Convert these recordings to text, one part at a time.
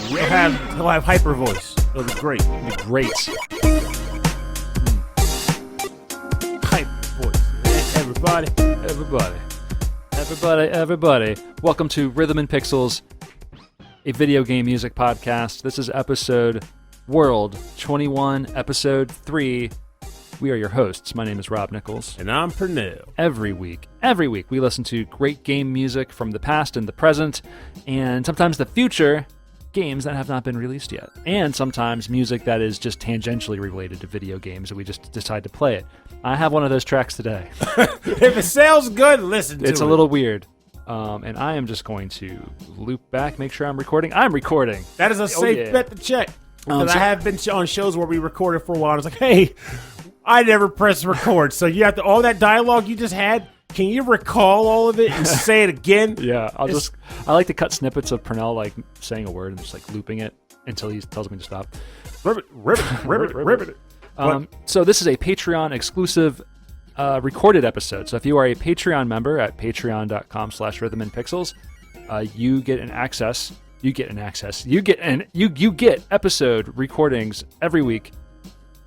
He'll have hyper voice. It'll be great. It'll be great. Hyper voice. Everybody. Welcome to Rhythm and Pixels, a video game music podcast. This is episode World 21, episode 3. We are your hosts. My name is Rob Nichols. And I'm Pernell. Every week, we listen to great game music from the past and the present, and sometimes the future, games that have not been released yet. And sometimes music that is just tangentially related to video games, and we just decide to play it. I have one of those tracks today. If it sounds good, listen to it. It's a little weird. And I am just going to loop back, make sure I'm recording. I'm recording. That is a safe bet to check. Because I have been on shows where we recorded for a while, and it's like, hey, I never press record. So you have to, all that dialogue you just had, can you recall all of it and say it again? Yeah, I like to cut snippets of Pernell like saying a word and just like looping it until he tells me to stop. Ribbit. So this is a Patreon exclusive recorded episode. So if you are a Patreon member at patreon.com/rhythmandpixels, you get episode recordings every week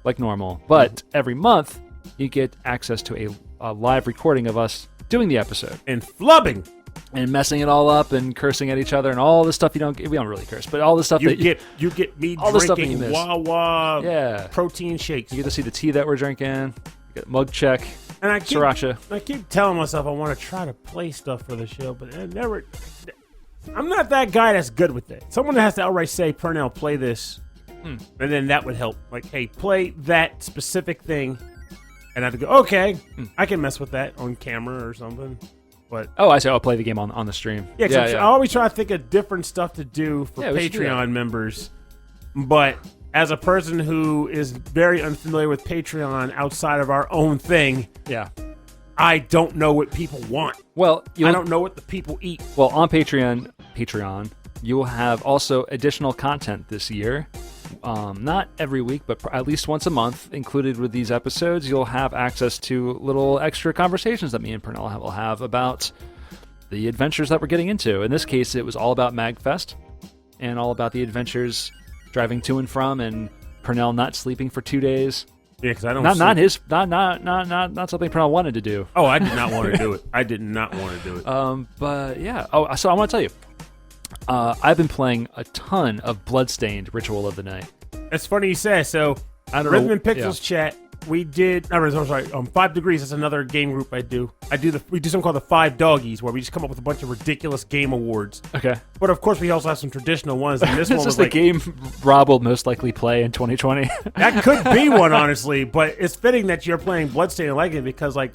like normal, but every month you get access to a live recording of us doing the episode and flubbing and messing it all up and cursing at each other and all the stuff we don't really curse, but all the stuff you get me all drinking the Wawa protein shakes. You get to see the tea that we're drinking. You get mug check. And I sriracha. keep telling myself I want to try to play stuff for the show, but I'm not that guy that's good with that. Someone has to outright say, Pernell, play this. And then that would help. Like, hey, play that specific thing. And I have to go, okay, I can mess with that on camera or something. But I say I'll play the game on the stream. Yeah. I always try to think of different stuff to do for Patreon members. But as a person who is very unfamiliar with Patreon outside of our own thing, I don't know what people want. Well, I don't know what the people eat. Well, on Patreon, you will have also additional content this year. Not every week, but at least once a month, included with these episodes, you'll have access to little extra conversations that me and Pernell will have about the adventures that we're getting into. In this case, it was all about MagFest and all about the adventures driving to and from, and Pernell not sleeping for 2 days. Yeah, because I don't. Not something Pernell wanted to do. Oh, I did not want to do it. I did not want to do it. But yeah. Oh, so I want to tell you. I've been playing a ton of Bloodstained Ritual of the Night. That's funny you say. So, Rhythm and Pixels chat, we did. I'm sorry. 5 Degrees is another game group I do. We do something called the 5 Doggies, where we just come up with a bunch of ridiculous game awards. Okay. But of course, we also have some traditional ones. And this one was the game Rob will most likely play in 2020. That could be one, honestly. But it's fitting that you're playing Bloodstained and like it because, like,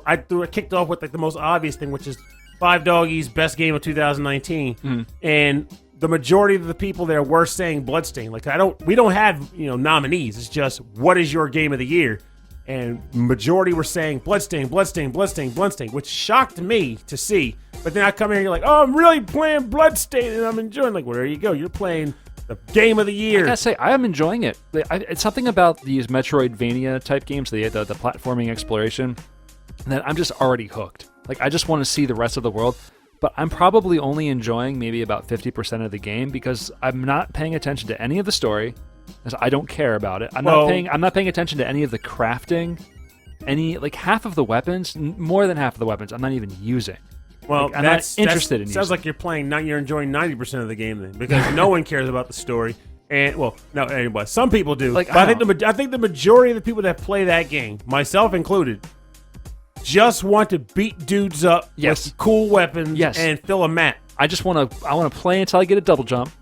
I kicked off with like the most obvious thing, which is 5 Doggies, best game of 2019, and the majority of the people there were saying Bloodstained. Like we don't have nominees. It's just what is your game of the year, and majority were saying Bloodstained, which shocked me to see. But then I come here and you're like, oh, I'm really playing Bloodstained and I'm enjoying. Like, well, there you go. You're playing the game of the year. I gotta say, I am enjoying it. It's something about these Metroidvania type games, the platforming exploration, that I'm just already hooked. Like, I just want to see the rest of the world, but I'm probably only enjoying maybe about 50% of the game because I'm not paying attention to any of the story, because I don't care about it. I'm not paying attention to any of the crafting, half of the weapons, more than half of the weapons, I'm not even using. Well, I'm not interested in using. Sounds like you're enjoying 90% of the game then, because no one cares about the story. And anyway, some people do. But I think the majority of the people that play that game, myself included, just want to beat dudes up with cool weapons and fill a map. I want to play until I get a double jump,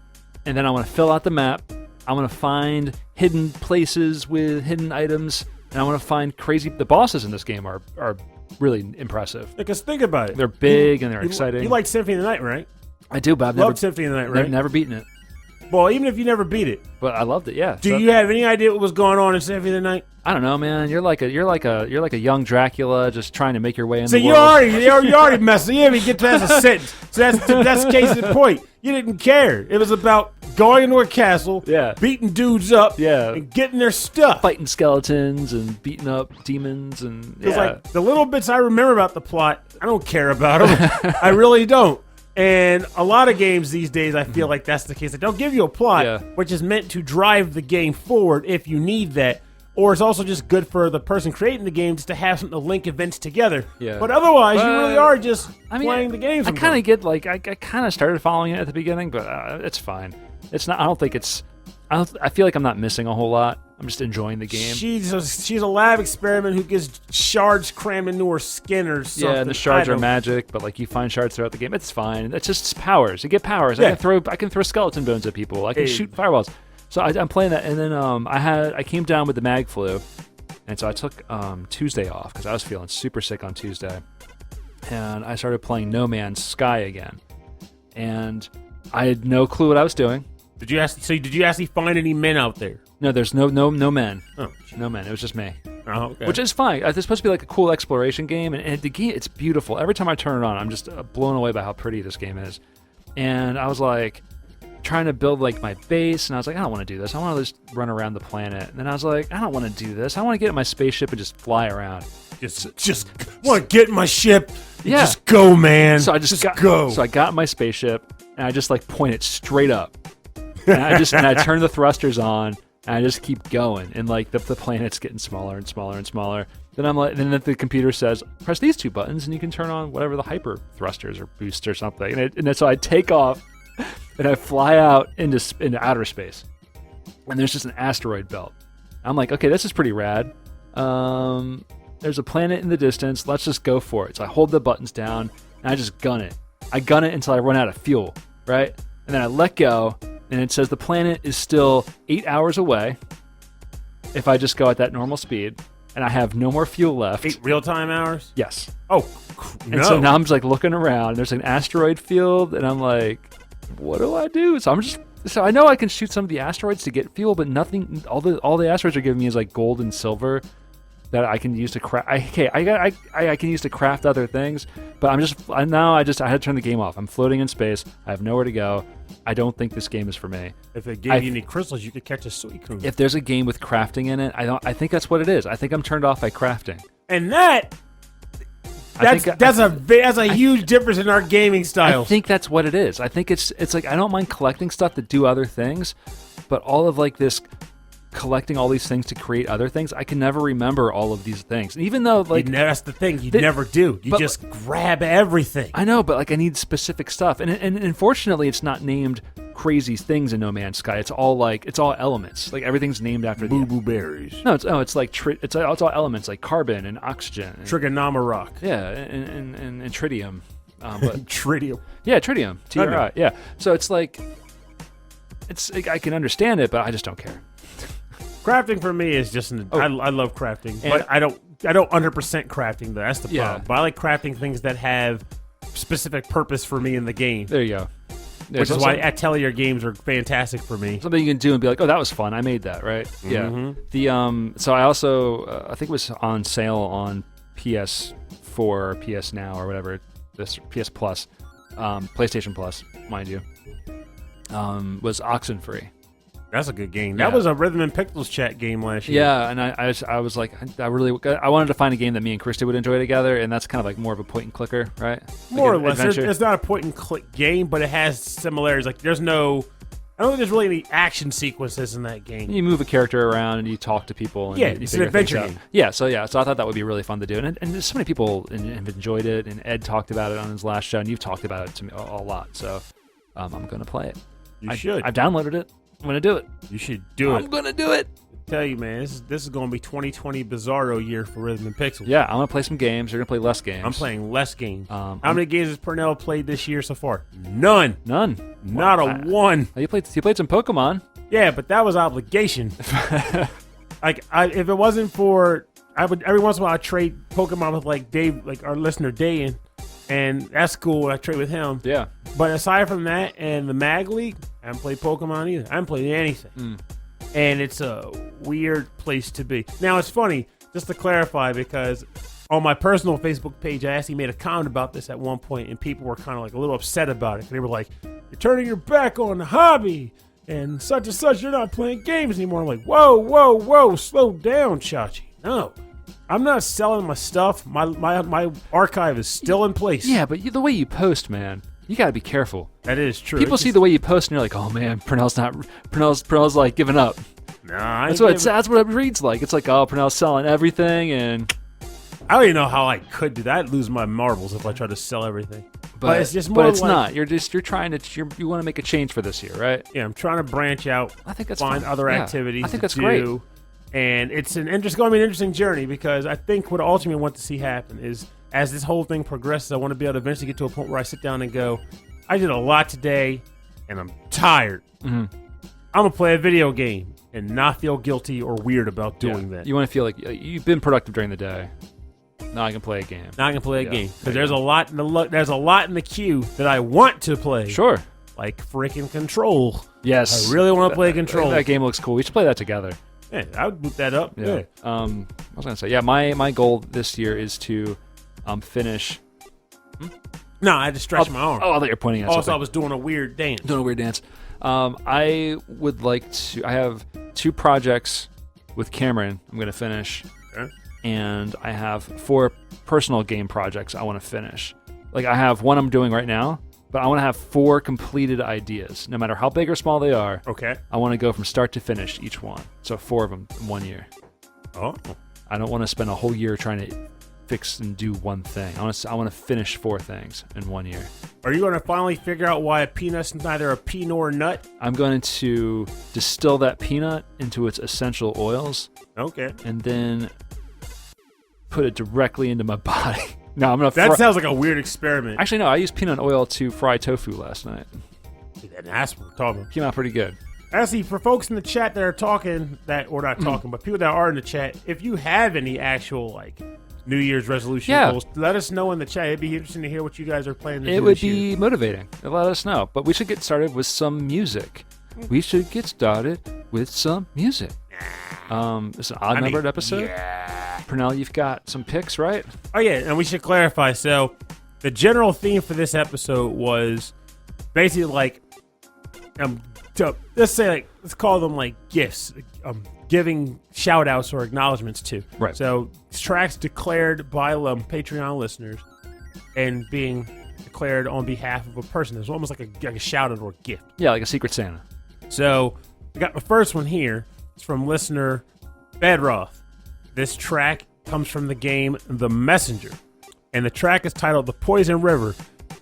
and then I want to fill out the map. I want to find hidden places with hidden items, and I want to find the bosses in this game are really impressive. Because think about it. They're big and they're exciting. You like Symphony of the Night, right? I do, but I've loved Symphony of the Night, right? Never beaten it. Well, even if you never beat it. But I loved it, yeah. Do you have any idea what was going on in Symphony of the Night? I don't know, man. You're like a young Dracula just trying to make your way in the world. So you already messed. You didn't even get past a sentence. So that's case in point. You didn't care. It was about going into a castle, beating dudes up, and getting their stuff, fighting skeletons and beating up demons, and like the little bits I remember about the plot, I don't care about them. I really don't. And a lot of games these days, I feel like that's the case. They don't give you a plot, which is meant to drive the game forward if you need that. Or it's also just good for the person creating the game just to have something to link events together. Yeah. But otherwise, you really are just playing the game. I kind of get like I kind of started following it at the beginning, but it's fine. It's not. I don't think it's. I feel like I'm not missing a whole lot. I'm just enjoying the game. She's a lab experiment who gets shards crammed into her skin or something. Yeah, and the shards are magic, but like you find shards throughout the game. It's fine. It's just powers. You get powers. Yeah. I can throw skeleton bones at people. I can shoot fireballs. So I'm playing that, and then I came down with the mag flu, and so I took Tuesday off because I was feeling super sick on Tuesday, and I started playing No Man's Sky again, and I had no clue what I was doing. Did you actually find any men out there? No, there's no men. Oh, no men. It was just me. Oh, okay. Which is fine. It's supposed to be like a cool exploration game, and the game, it's beautiful. Every time I turn it on, I'm just blown away by how pretty this game is. And I was like trying to build like my base, and I was like, I don't want to do this. I want to just run around the planet. And then I was like, I don't want to do this. I want to get in my spaceship and just fly around. Just want to get in my ship. Yeah. Just go, man. So I go. So I got in my spaceship, and I just like point it straight up. And I turn the thrusters on, and I just keep going, and like the planet's getting smaller and smaller and smaller. Then the computer says, press these two buttons, and you can turn on whatever the hyper thrusters or boost or something. And then so I take off, and I fly out into outer space, and there's just an asteroid belt. I'm like, okay, this is pretty rad. There's a planet in the distance. Let's just go for it. So I hold the buttons down, and I just gun it. I gun it until I run out of fuel, right? And then I let go. And it says the planet is still 8 hours away if I just go at that normal speed, and I have no more fuel left. 8 real-time hours? Yes. Oh, no. And so now I'm just like looking around. There's an asteroid field, and I'm like, what do I do? So I know I can shoot some of the asteroids to get fuel, but nothing. All the asteroids are giving me is like gold and silver that I can use to craft. I can use to craft other things, but I had to turn the game off. I'm floating in space. I have nowhere to go. I don't think this game is for me. If they gave you any crystals, you could catch a Suicune. If there's a game with crafting in it, I think that's what it is. I think I'm turned off by crafting. And that's a huge difference in our gaming styles. I think that's what it is. I think it's like I don't mind collecting stuff to do other things, but all of like this collecting all these things to create other things, I can never remember all of these things. And even though like that's the thing, you never do. You just grab everything. I know, but like I need specific stuff, and unfortunately, it's not named crazy things in No Man's Sky. It's all elements. Like everything's named after Boo Boo Berries. No, it's all elements like carbon and oxygen, trigonoma rock. Yeah, and tritium. But tritium. Yeah, tritium. TRI. Yeah. So it's like I can understand it, but I just don't care. Crafting for me is just I love crafting, but I don't 100% crafting though. That's the problem. But I like crafting things that have specific purpose for me in the game. There you go. Which is why Atelier games are fantastic for me. Something you can do and be like, oh, that was fun. I made that, right? Mm-hmm. Yeah. So I also I think it was on sale on PS4 or PS Now or whatever. This PS Plus, PlayStation Plus, mind you, was Oxenfree. That's a good game. That was a Rhythm and Pixels chat game last year. Yeah, and I was like, I wanted to find a game that me and Christy would enjoy together, and that's kind of like more of a point and clicker, right? More or less. It's not a point and click game, but it has similarities. Like I don't think there's really any action sequences in that game. You move a character around and you talk to people. And it's an adventure game. Yeah, so I thought that would be really fun to do, and there's so many people have enjoyed it, and Ed talked about it on his last show, and you've talked about it to me a lot. So I'm going to play it. You should. I've downloaded it. I'm going to do it. You should do it. I'm going to do it. I tell you, man, this is going to be 2020 Bizarro year for Rhythm and Pixels. Yeah, I'm going to play some games. You're going to play less games. I'm playing less games. How many games has Purnell played this year so far? None. Not a one. You played some Pokemon. Yeah, but that was obligation. If it wasn't for, I would every once in a while I'd trade Pokemon with like Dave, like our listener Dayan, and that's cool. I trade with him. Yeah. But aside from that and the Mag League, I haven't played Pokemon either. I haven't played anything. And it's a weird place to be. Now, it's funny, just to clarify, because on my personal Facebook page, I actually made a comment about this at one point, and people were kind of like a little upset about it. They were like, you're turning your back on the hobby, and such, you're not playing games anymore. I'm like, whoa, slow down, Chachi. No. I'm not selling my stuff. My archive is still in place. Yeah, but the way you post, man. you got to be careful. That is true. People see the way you post, and you're like, "Oh man, Purnell's like giving up." Nah, that's what it reads like. It's like, "Oh, Purnell's selling everything," and I don't even know how I could do that. I'd lose my marbles if I tried to sell everything. But it's just more. But it's not. You're trying to. You want to make a change for this year, right? Yeah, I'm trying to branch out. I think that's find fun. other activities. I think that's do. great. And it's going to be an interesting journey because I think what I ultimately want to see happen is as this whole thing progresses, I want to be able to eventually get to a point where I sit down and go, I did a lot today, and I'm tired. Mm-hmm. I'm going to play a video game and not feel guilty or weird about doing that. You want to feel like you've been productive during the day. Now I can play a game. Because there's a lot in the queue that I want to play. Sure. Like freaking Control. Yes. I really want to play Control. That game looks cool. We should play that together. Yeah, I would boot that up. Yeah. I was going to say, my goal this year is to finish. No, I had to stretch my arm. Oh, I thought you were pointing at something. Also, I was doing a weird dance. I would like to. I have 2 projects with Cameron I'm going to finish. Okay. And I have 4 personal game projects I want to finish. Like, I have one I'm doing right now, but I want to have 4 completed ideas, no matter how big or small they are. Okay. I want to go from start to finish each one. So 4 of them in 1 year. Oh. I don't want to spend a whole year trying to fix and do one thing. I want to finish 4 things in 1 year. Are you going to finally figure out why a peanut's neither a pea nor a nut? I'm going to distill that peanut into its essential oils. Okay. And then put it directly into my body. No, I'm gonna. That sounds like a weird experiment. Actually, no. I used peanut oil to fry tofu last night. That's what we're talking about. Came out pretty good. Actually, for folks in the chat that are talking, but people that are in the chat, if you have any actual like New Year's resolution goals, let us know in the chat. It'd be interesting to hear what you guys are planning to do. It would this year. be motivating. Let us know. But we should get started with some music. It's an odd-numbered episode. Yeah. Purnell, you've got some picks, right? Oh, yeah, and we should clarify. So, the general theme for this episode was basically like, let's call them like gifts, giving shout-outs or acknowledgments to. Right. So, tracks declared by Patreon listeners and being declared on behalf of a person. It's almost like a shout-out or a gift. Yeah, like a Secret Santa. So, I got the first one here. It's from listener Bedroth. This track comes from the game The Messenger. And the track is titled The Poison River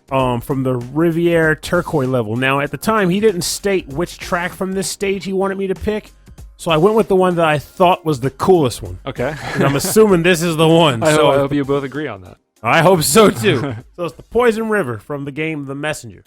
from the Riviere Turquoise level. Now, at the time, he didn't state which track from this stage he wanted me to pick. So I went with the one that I thought was the coolest one. Okay. And I'm assuming this is the one. I hope you both agree on that. I hope so, too. So it's The Poison River from the game The Messenger.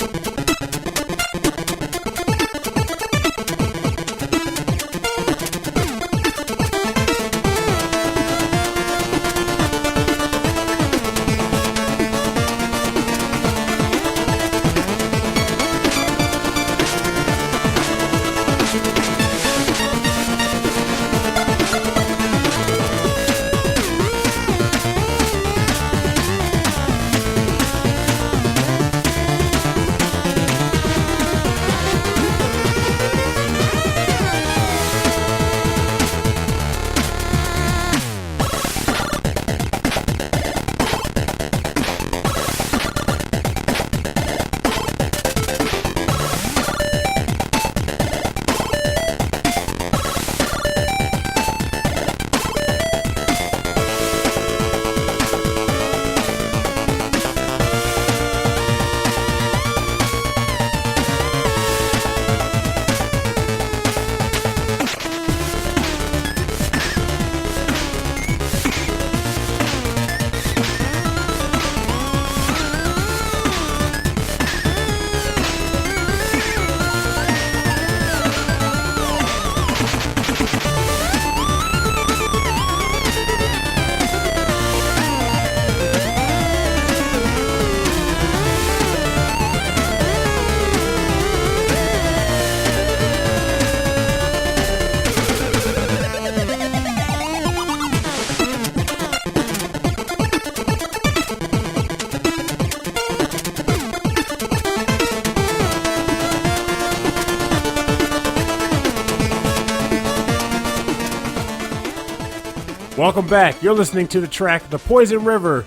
Welcome back. You're listening to the track The Poison River,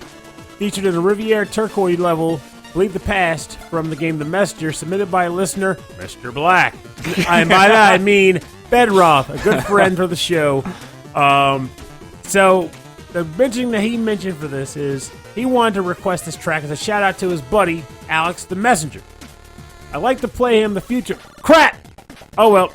featured in the Riviere Turquoise level Believe the Past from the game The Messenger, submitted by listener Mr. Black. And by that I mean Bedroth, a good friend for the show. So the mention that he mentioned for this is he wanted to request this track as a shout out to his buddy Alex the Messenger. I like to play him the future. Crap! Oh well.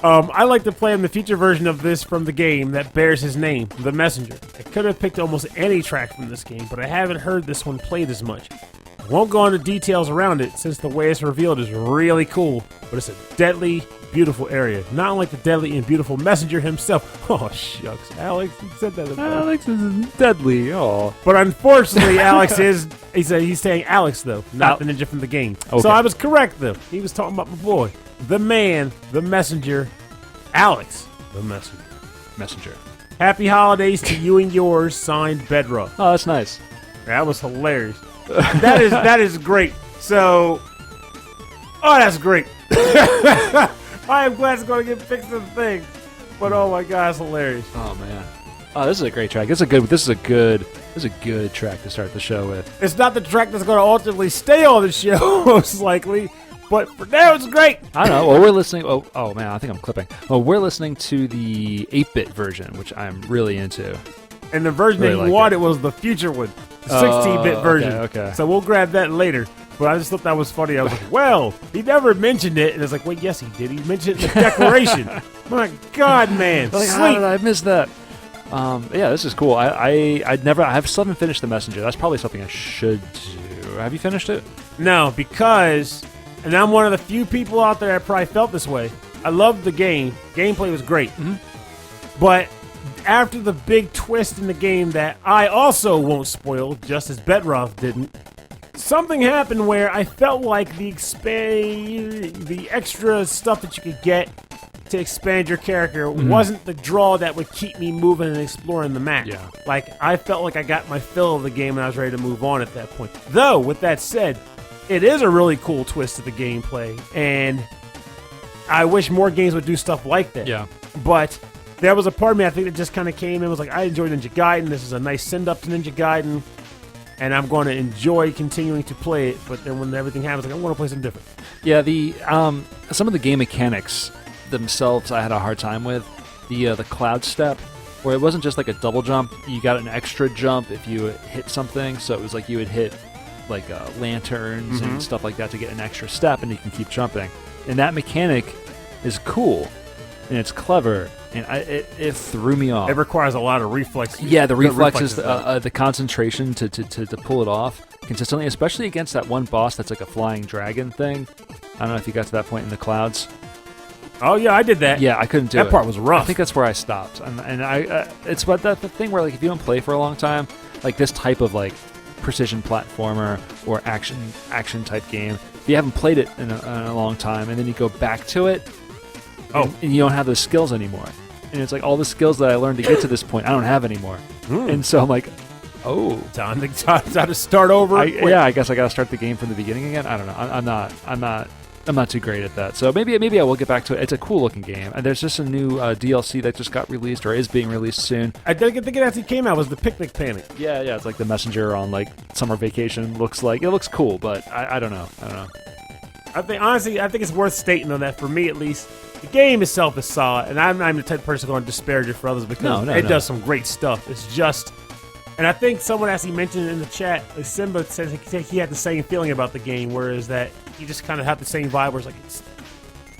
I like to play him the future version of this from the game that bears his name, The Messenger. I could have picked almost any track from this game, but I haven't heard this one played as much. I won't go into details around it since the way it's revealed is really cool, but it's a deadly, beautiful area. Not unlike the deadly and beautiful Messenger himself. Oh, shucks. Alex, you said that. Alex is deadly. Oh. But unfortunately, Alex is... He's saying Alex, though, not the ninja from the game. Okay. So I was correct, though. He was talking about my boy. The man, the messenger, Alex, the messenger. Happy holidays to you and yours, signed Bedroth. Oh, that's nice. That was hilarious. That is great. So, that's great. I am glad it's going to get fixed in the thing. But oh my God, it's hilarious. Oh man. Oh, this is a great track. This is a good track to start the show with. It's not the track that's going to ultimately stay on the show, most likely. But for now, it's great. I don't know. Well, we're listening. Oh man, I think I'm clipping. Well, we're listening to the 8-bit version, which I'm really into. And the version that you wanted was the future one, the 16-bit version. Okay. So we'll grab that later. But I just thought that was funny. I was like, well, he never mentioned it. And it's like, well, yes, he did. He mentioned it in the declaration. My God, man. Like, how did I miss that? Yeah, this is cool. I still haven't finished The Messenger. That's probably something I should do. Have you finished it? No, because... And I'm one of the few people out there that probably felt this way. I loved the game. Gameplay was great. Mm-hmm. But after the big twist in the game that I also won't spoil, just as Bedroth didn't, something happened where I felt like the extra stuff that you could get to expand your character wasn't the draw that would keep me moving and exploring the map. Yeah. Like, I felt like I got my fill of the game and I was ready to move on at that point. Though, with that said, it is a really cool twist to the gameplay, and I wish more games would do stuff like that. Yeah. But there was a part of me, I think, that just kind of came in, was like, I enjoy Ninja Gaiden. This is a nice send-up to Ninja Gaiden, and I'm going to enjoy continuing to play it. But then when everything happens, like, I want to play something different. Yeah, the some of the game mechanics themselves I had a hard time with. The cloud step, where it wasn't just like a double jump. You got an extra jump if you hit something, so it was like you would hit like lanterns and stuff like that to get an extra step, and you can keep jumping. And that mechanic is cool, and it's clever, and it threw me off. It requires a lot of reflexes. Yeah, the reflexes, the concentration to pull it off consistently, especially against that one boss that's like a flying dragon thing. I don't know if you got to that point in the clouds. Oh yeah, I did that. Yeah, I couldn't do it. That part was rough. I think that's where I stopped, and I it's what the thing where like if you don't play for a long time, like this type of like precision platformer or action type game, if you haven't played it in a long time and then you go back to it and you don't have those skills anymore, and it's like all the skills that I learned to get to this point I don't have anymore. And so I'm like, time to start over. I guess I gotta start the game from the beginning again. I don't know. I'm not too great at that. So maybe I will get back to it. It's a cool looking game. And there's just a new DLC that just got released or is being released soon. I think it actually came out. Was the Picnic Panic? Yeah. It's like the Messenger on like summer vacation. Looks cool, but I don't know. I think it's worth stating on that, for me at least. The game itself is solid, and I'm the type of person going to disparage it for others because it does some great stuff. It's just... And I think someone actually mentioned in the chat, Simba said he had the same feeling about the game, whereas that he just kind of had the same vibe where it's like it's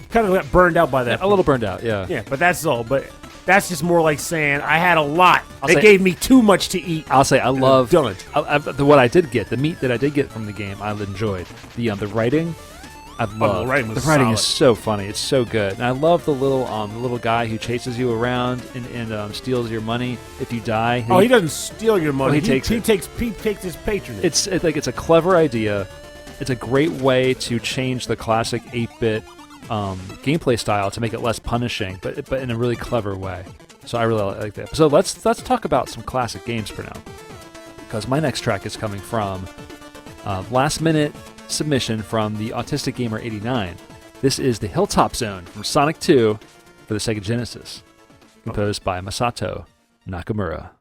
kind of got burned out by that. A little burned out, yeah. Yeah, but that's all. But that's just more like saying I had a lot. They gave me too much to eat. I'll say I love done it. What I did get, the meat that I did get from the game, I enjoyed. The writing, I love. The writing is so funny. It's so good, and I love the little guy who chases you around and steals your money if you die. He doesn't steal your money. He takes his patronage. It's a clever idea. It's a great way to change the classic 8-bit gameplay style to make it less punishing, but in a really clever way. So I really like that. So let's talk about some classic games for now, because my next track is coming from last minute submission from the Autistic Gamer 89. This is the Hilltop Zone from Sonic 2 for the Sega Genesis, composed by Masato Nakamura.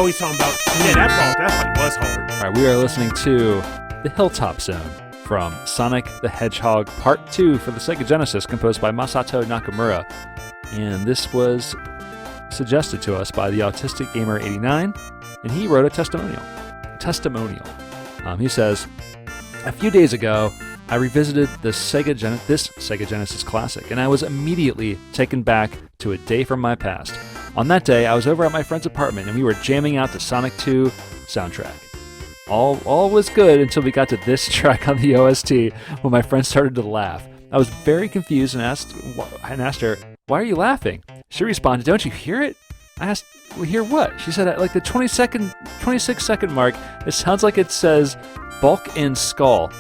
he's talking about. Yeah, that was hard. All right, we are listening to The Hilltop Zone from Sonic the Hedgehog Part 2 for the Sega Genesis, composed by Masato Nakamura. And this was suggested to us by the Autistic Gamer 89, and he wrote a testimonial. He says, a few days ago, I revisited this Sega Genesis classic, and I was immediately taken back to a day from my past. On that day, I was over at my friend's apartment, and we were jamming out the Sonic 2 soundtrack. All was good until we got to this track on the OST, when my friend started to laugh. I was very confused and asked her, "Why are you laughing?" She responded, "Don't you hear it?" I asked, "Well, hear what?" She said, at like the 26-second mark, it sounds like it says bulk and skull.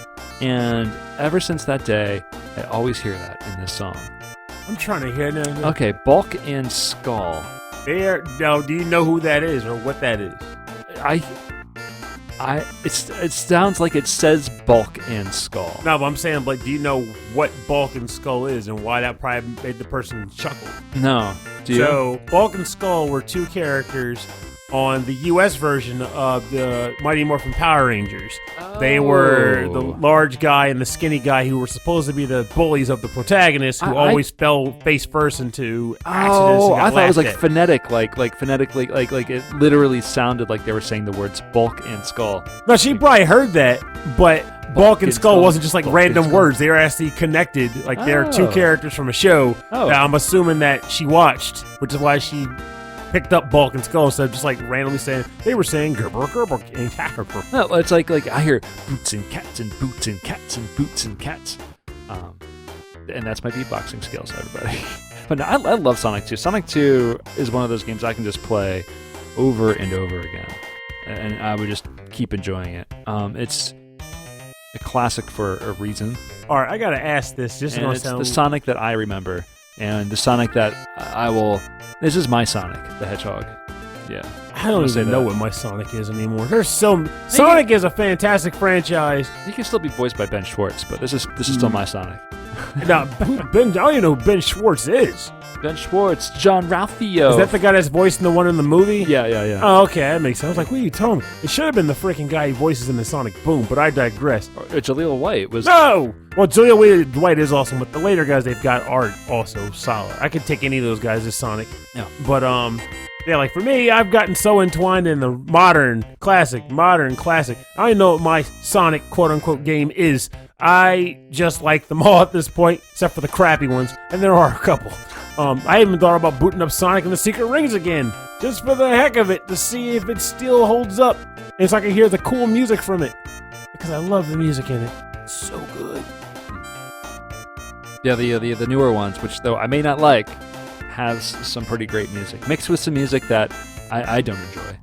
And ever since that day, I always hear that in this song. I'm trying to hear that. Okay, bulk and skull. Now, do you know who that is or what that is? It sounds like it says bulk and skull. No, but I'm saying, like, do you know what bulk and skull is and why that probably made the person chuckle? No. Do you? So, bulk and skull were two characters on the U.S. version of the Mighty Morphin Power Rangers. Oh. They were the large guy and the skinny guy who were supposed to be the bullies of the protagonist, who always fell face first into accidents. Oh, and I thought it was like at. phonetic, like it literally sounded like they were saying the words bulk and skull. No, she probably heard that, but bulk and skull wasn't just like random words. They were actually connected. Like they're two characters from a show that I'm assuming that she watched, which is why she picked up bulk and skull instead of just like randomly saying they were saying gerber gerber and gerber. No, it's like I hear boots and cats and boots and cats and boots and cats, and that's my beatboxing skills, everybody. But no, I love Sonic 2. Sonic 2 is one of those games I can just play over and over again, and I would just keep enjoying it. It's a classic for a reason. All right, I gotta ask this. Just and it's the Sonic that I remember, and the Sonic that I will. This is my Sonic the Hedgehog. Yeah. I don't even know what my Sonic is anymore. There's Sonic is a fantastic franchise. He can still be voiced by Ben Schwartz, but this is still my Sonic. Now, Ben, I don't even know who Ben Schwartz is. Ben Schwartz, John Ralphio. Is that the guy that's voicing the one in the movie? Yeah. Oh, okay, that makes sense. I was like, what are you telling me? It should have been the freaking guy he voices in the Sonic Boom, but I digress. Jaleel White was... No! Well, Jaleel White is awesome, but the later guys they've got are also solid. I could take any of those guys as Sonic. Yeah. But, yeah, like for me, I've gotten so entwined in the modern classic. I know what my Sonic quote-unquote game is. I just like them all at this point, except for the crappy ones, and there are a couple. I even thought about booting up Sonic and the Secret Rings again, just for the heck of it, to see if it still holds up, and so I can hear the cool music from it, because I love the music in it. It's so good. Yeah, the newer ones, which though I may not like, has some pretty great music, mixed with some music that I don't enjoy.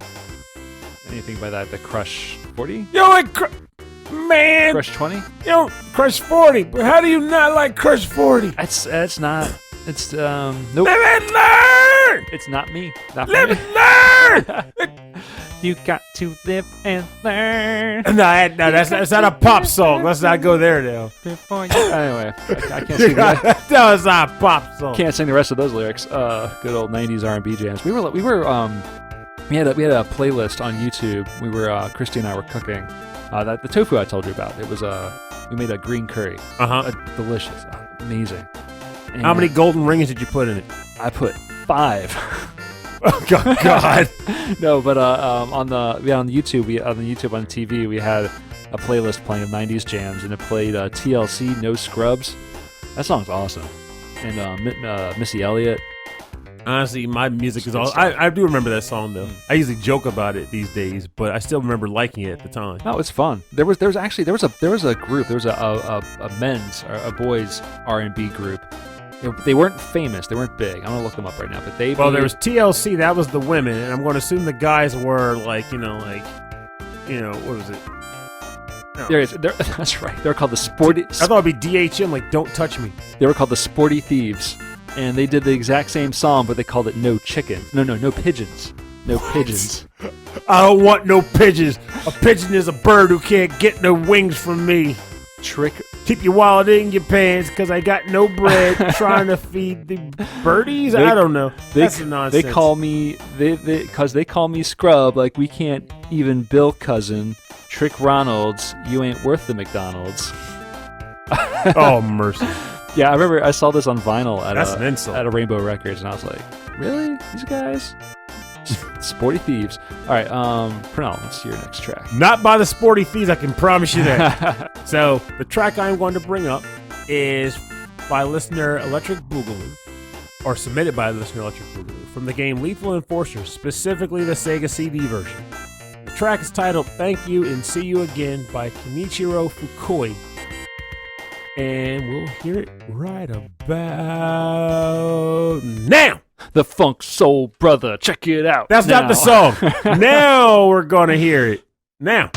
Anything by that, the Crush 40? Yo, man! Crush 20? Yo, Crush 40, but how do you not like Crush 40? It's not... It's, nope. Live and learn! It's not me. Not Live me. and learn! You got to live and learn. No, that's not a pop song. Let's not go there now. Before you... Anyway, I can't sing that was not a pop song. Can't sing the rest of those lyrics. Good old 90s R&B jams. We had a playlist on YouTube. Christy and I were cooking. The tofu I told you about. It was we made a green curry. Delicious. Amazing. And how many golden rings did you put in it? I put 5. Oh God! No, but on YouTube, on the TV, we had a playlist playing of 90s jams, and it played TLC, No Scrubs. That song's awesome. And Missy Elliott. Honestly, my music is all. I do remember that song though. I usually joke about it these days, but I still remember liking it at the time. No, it's fun. There was a group. There was a men's or a boys R&B group. They weren't famous. They weren't big. I'm gonna look them up right now. But there was TLC. That was the women, and I'm going to assume the guys were what was it? No. There it is. That's right. They're called the Sporty. I thought it'd be DHM, like Don't Touch Me. They were called the Sporty Thieves, and they did the exact same song, but they called it No Chickens. No Pigeons. No pigeons. I don't want no pigeons. A pigeon is a bird who can't get no wings from me. Keep your wallet in your pants because I got no bread. Trying to feed the birdies? I don't know. That's nonsense. They call me because they call me scrub. Like we can't even bill cousin. Trick Ronalds. You ain't worth the McDonald's. Oh mercy. Yeah, I remember I saw this on vinyl That's an insult. at a Rainbow Records, and I was like, really? These guys? Sporty Thieves. All right, Pranal, what's your next track? Not by the Sporty Thieves, I can promise you that. So, the track I'm going to bring up is by listener Electric Boogaloo, or submitted by listener Electric Boogaloo, from the game Lethal Enforcer, specifically the Sega CD version. The track is titled Thank You and See You Again by Kenichiro Fukui. And we'll hear it right about now. The Funk Soul Brother, check it out. That's now. not the song. Now we're going to hear it. Now.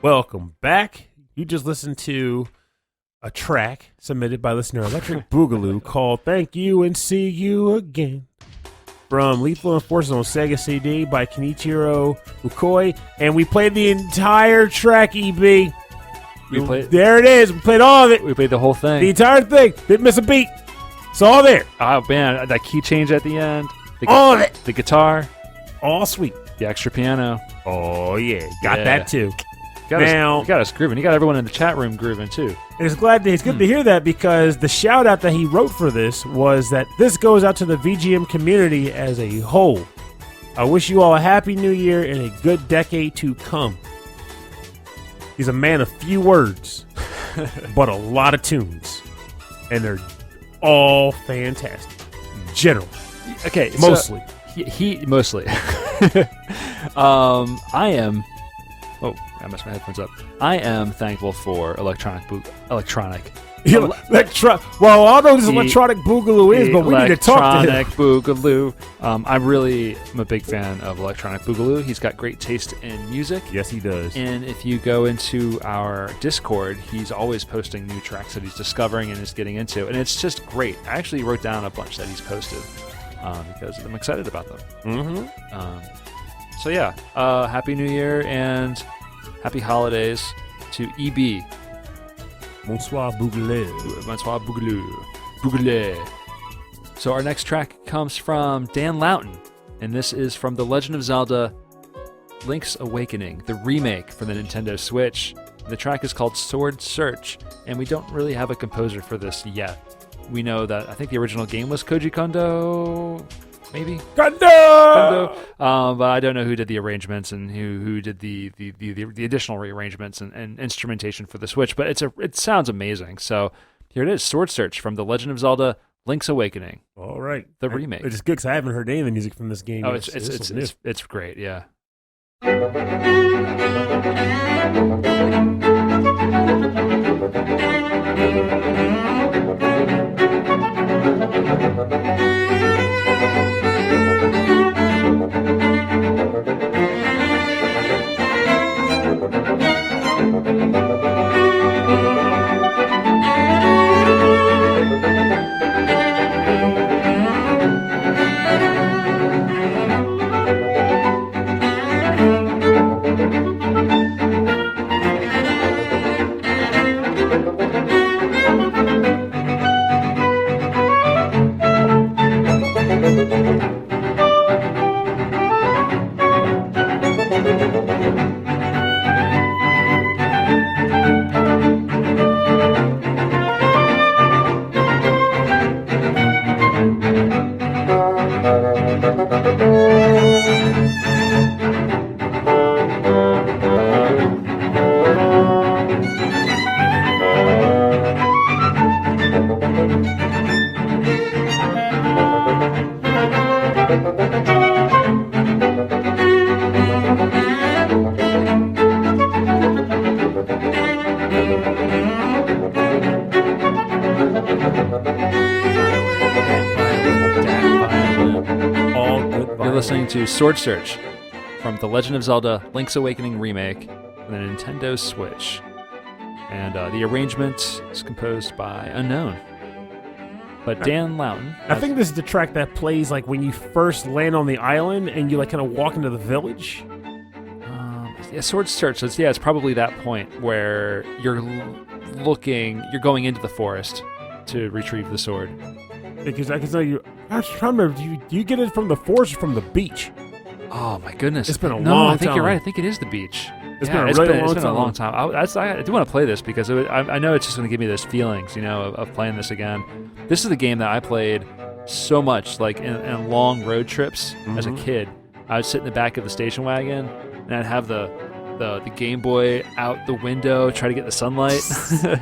Welcome back. You just listened to a track submitted by listener Electric Boogaloo called Thank You and See You Again from Lethal Enforcer on Sega CD by Kenichiro Fukui. And we played the entire track, EB. There it is. We played all of it. We played the whole thing. The entire thing. Didn't miss a beat. It's all there. Oh, man. That key change at the end. All of it. The guitar. All sweet. The extra piano. Oh, yeah. Got that too. got us grooving. You got everyone in the chat room grooving too. And it's good to hear that, because the shout out that he wrote for this was that this goes out to the VGM community as a whole. I wish you all a happy new year and a good decade to come. He's a man of few words, but a lot of tunes, and they're all fantastic. Generally, okay, mostly. So he mostly. I am. Oh, I messed my headphones up. I am thankful for electronic. Well, I don't know what this electronic boogaloo is, but we need to talk to him. Electronic boogaloo. I'm a big fan of electronic boogaloo. He's got great taste in music. Yes, he does. And if you go into our Discord, he's always posting new tracks that he's discovering and is getting into, and it's just great. I actually wrote down a bunch that he's posted because I'm excited about them. Mm-hmm. So yeah, Happy New Year and Happy Holidays to EB. Bonsoir, Bougalé. Bonsoir, Bougalé. So our next track comes from Dan Loughton, and this is from The Legend of Zelda Link's Awakening, the remake for the Nintendo Switch. The track is called Sword Search, and we don't really have a composer for this yet. We know that I think the original game was Koji Kondo, maybe? Kondo! But I don't know who did the arrangements and who did the additional rearrangements and instrumentation for the Switch, but it sounds amazing. So here it is, Sword Search from The Legend of Zelda Link's Awakening. All right. The remake. It's good because I haven't heard any of the music from this game. Oh, it's great, yeah. Listening to Sword Search from The Legend of Zelda Link's Awakening remake for the Nintendo Switch. And the arrangement is composed by Unknown. But Dan Loughton. I think this is the track that plays like when you first land on the island and you like kind of walk into the village. Yeah, Sword Search. It's probably that point where you're going into the forest to retrieve the sword. Because I can tell you, I was trying to remember, do you get it from the forest or from the beach? Oh my goodness! It's been a long No, I time. think you're right. I think it is the beach. It's been a long time. I do want to play this because I know it's just going to give me those feelings, of playing this again. This is the game that I played so much, like in long road trips as a kid. I would sit in the back of the station wagon and I'd have the Game Boy out the window, try to get the sunlight.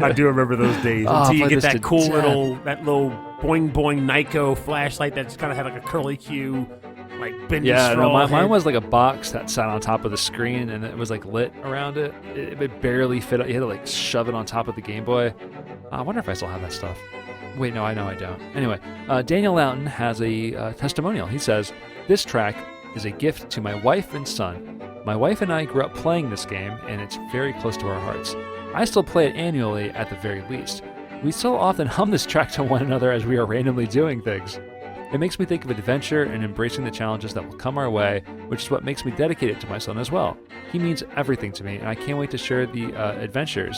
I do remember those days until you get that cool little boing boing Nyko flashlight that just kind of had like a curly Q, like bendy straw. Mine was like a box that sat on top of the screen and it was like lit around it. It barely fit. You had to like shove it on top of the Game Boy. I wonder if I still have that stuff. Wait, no, I know I don't. Anyway, Daniel Loughton has a testimonial. He says, "This track is a gift to my wife and son. My wife and I grew up playing this game, and it's very close to our hearts. I still play it annually at the very least. We still often hum this track to one another as we are randomly doing things. It makes me think of adventure and embracing the challenges that will come our way, which is what makes me dedicate it to my son as well. He means everything to me, and I can't wait to share the adventures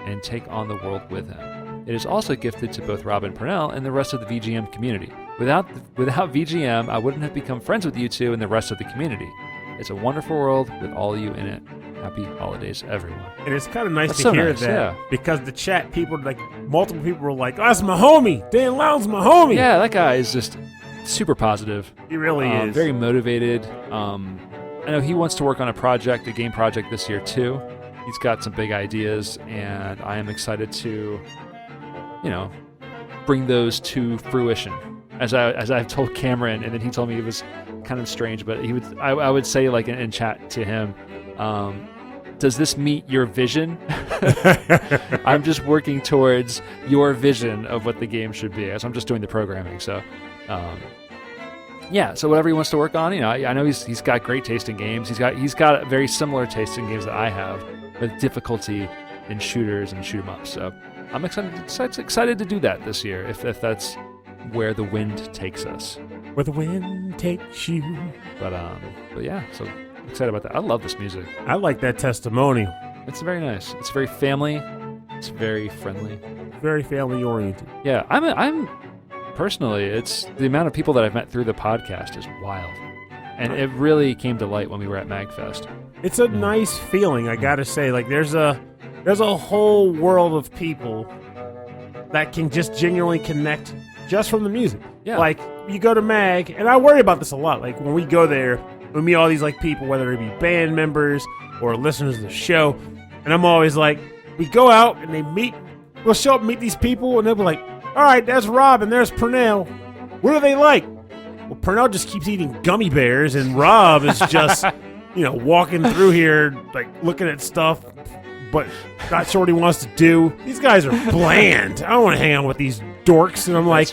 and take on the world with him. It is also gifted to both Rob and Purnell and the rest of the VGM community. Without VGM, I wouldn't have become friends with you two and the rest of the community. It's a wonderful world with all of you in it. happy holidays, everyone. And it's kind of nice That's to so hear nice, that yeah. because the chat people, like multiple people were like, "Oh, that's my homie. Dan Lowndes my homie." Yeah, that guy is just super positive. He really is. Very motivated. I know he wants to work on a game project this year too. He's got some big ideas, and I am excited to, bring those to fruition. As I've told Cameron, and then he told me it was kind of strange, but I would say like in chat to him, does this meet your vision? I'm just working towards your vision of what the game should be, as I'm just doing the programming. So, so whatever he wants to work on, I know he's got great taste in games. He's got very similar taste in games that I have, with difficulty in shooters and shoot 'em ups. So I'm excited to do that this year, if that's where the wind takes us. Where the wind takes you. But yeah, so excited about that. I love this music. I like that testimonial. It's very nice. It's very family. It's very friendly. Very family oriented. Yeah, I'm personally, it's the amount of people that I've met through the podcast is wild. And it really came to light when we were at MagFest. It's a nice feeling, I gotta say. Like there's a whole world of people that can just genuinely connect just from the music. Yeah. Like you go to Mag, and I worry about this a lot. Like when we go there, we meet all these like people, whether it be band members or listeners to the show, and I'm always like, we go out and we'll show up and meet these people, and they'll be like, all right, that's Rob and there's Pernell. What are they like? Well, Pernell just keeps eating gummy bears, and Rob is just, walking through here, like looking at stuff, but not sure what he wants to do. These guys are bland. I don't want to hang out with these dorks. And I'm like,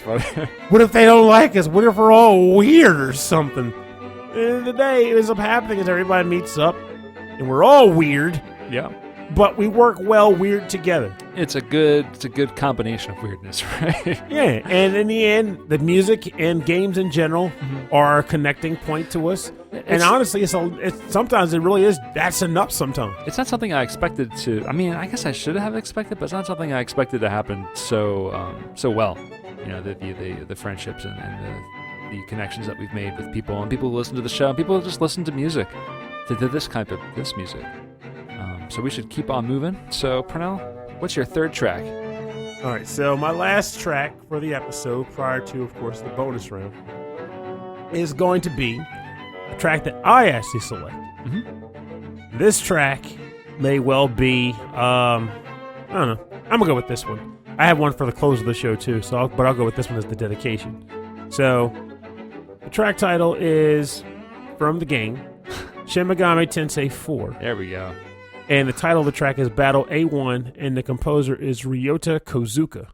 what if they don't like us? What if we're all weird or something? At the end of the day, what ends up happening is everybody meets up, and we're all weird. Yeah. But we work well weird together. It's a good combination of weirdness, right? Yeah, and in the end, the music and games in general are a connecting point to us. And honestly, sometimes it really is. That's enough sometimes. It's not something I expected to. I mean, I guess I should have expected, but it's not something I expected to happen so well. The friendships and the connections that we've made with people, and people who listen to the show, and people who just listen to music, to this music. So we should keep on moving. So, Pernell, what's your third track? All right, so my last track for the episode, prior to, of course, the bonus round, is going to be a track that I actually select. Mm-hmm. This track may well be, I don't know. I'm going to go with this one. I have one for the close of the show, too, but I'll go with this one as the dedication. So, the track title is from the game, Shin Megami Tensei 4. There we go. And the title of the track is Battle A1, and the composer is Ryota Kozuka.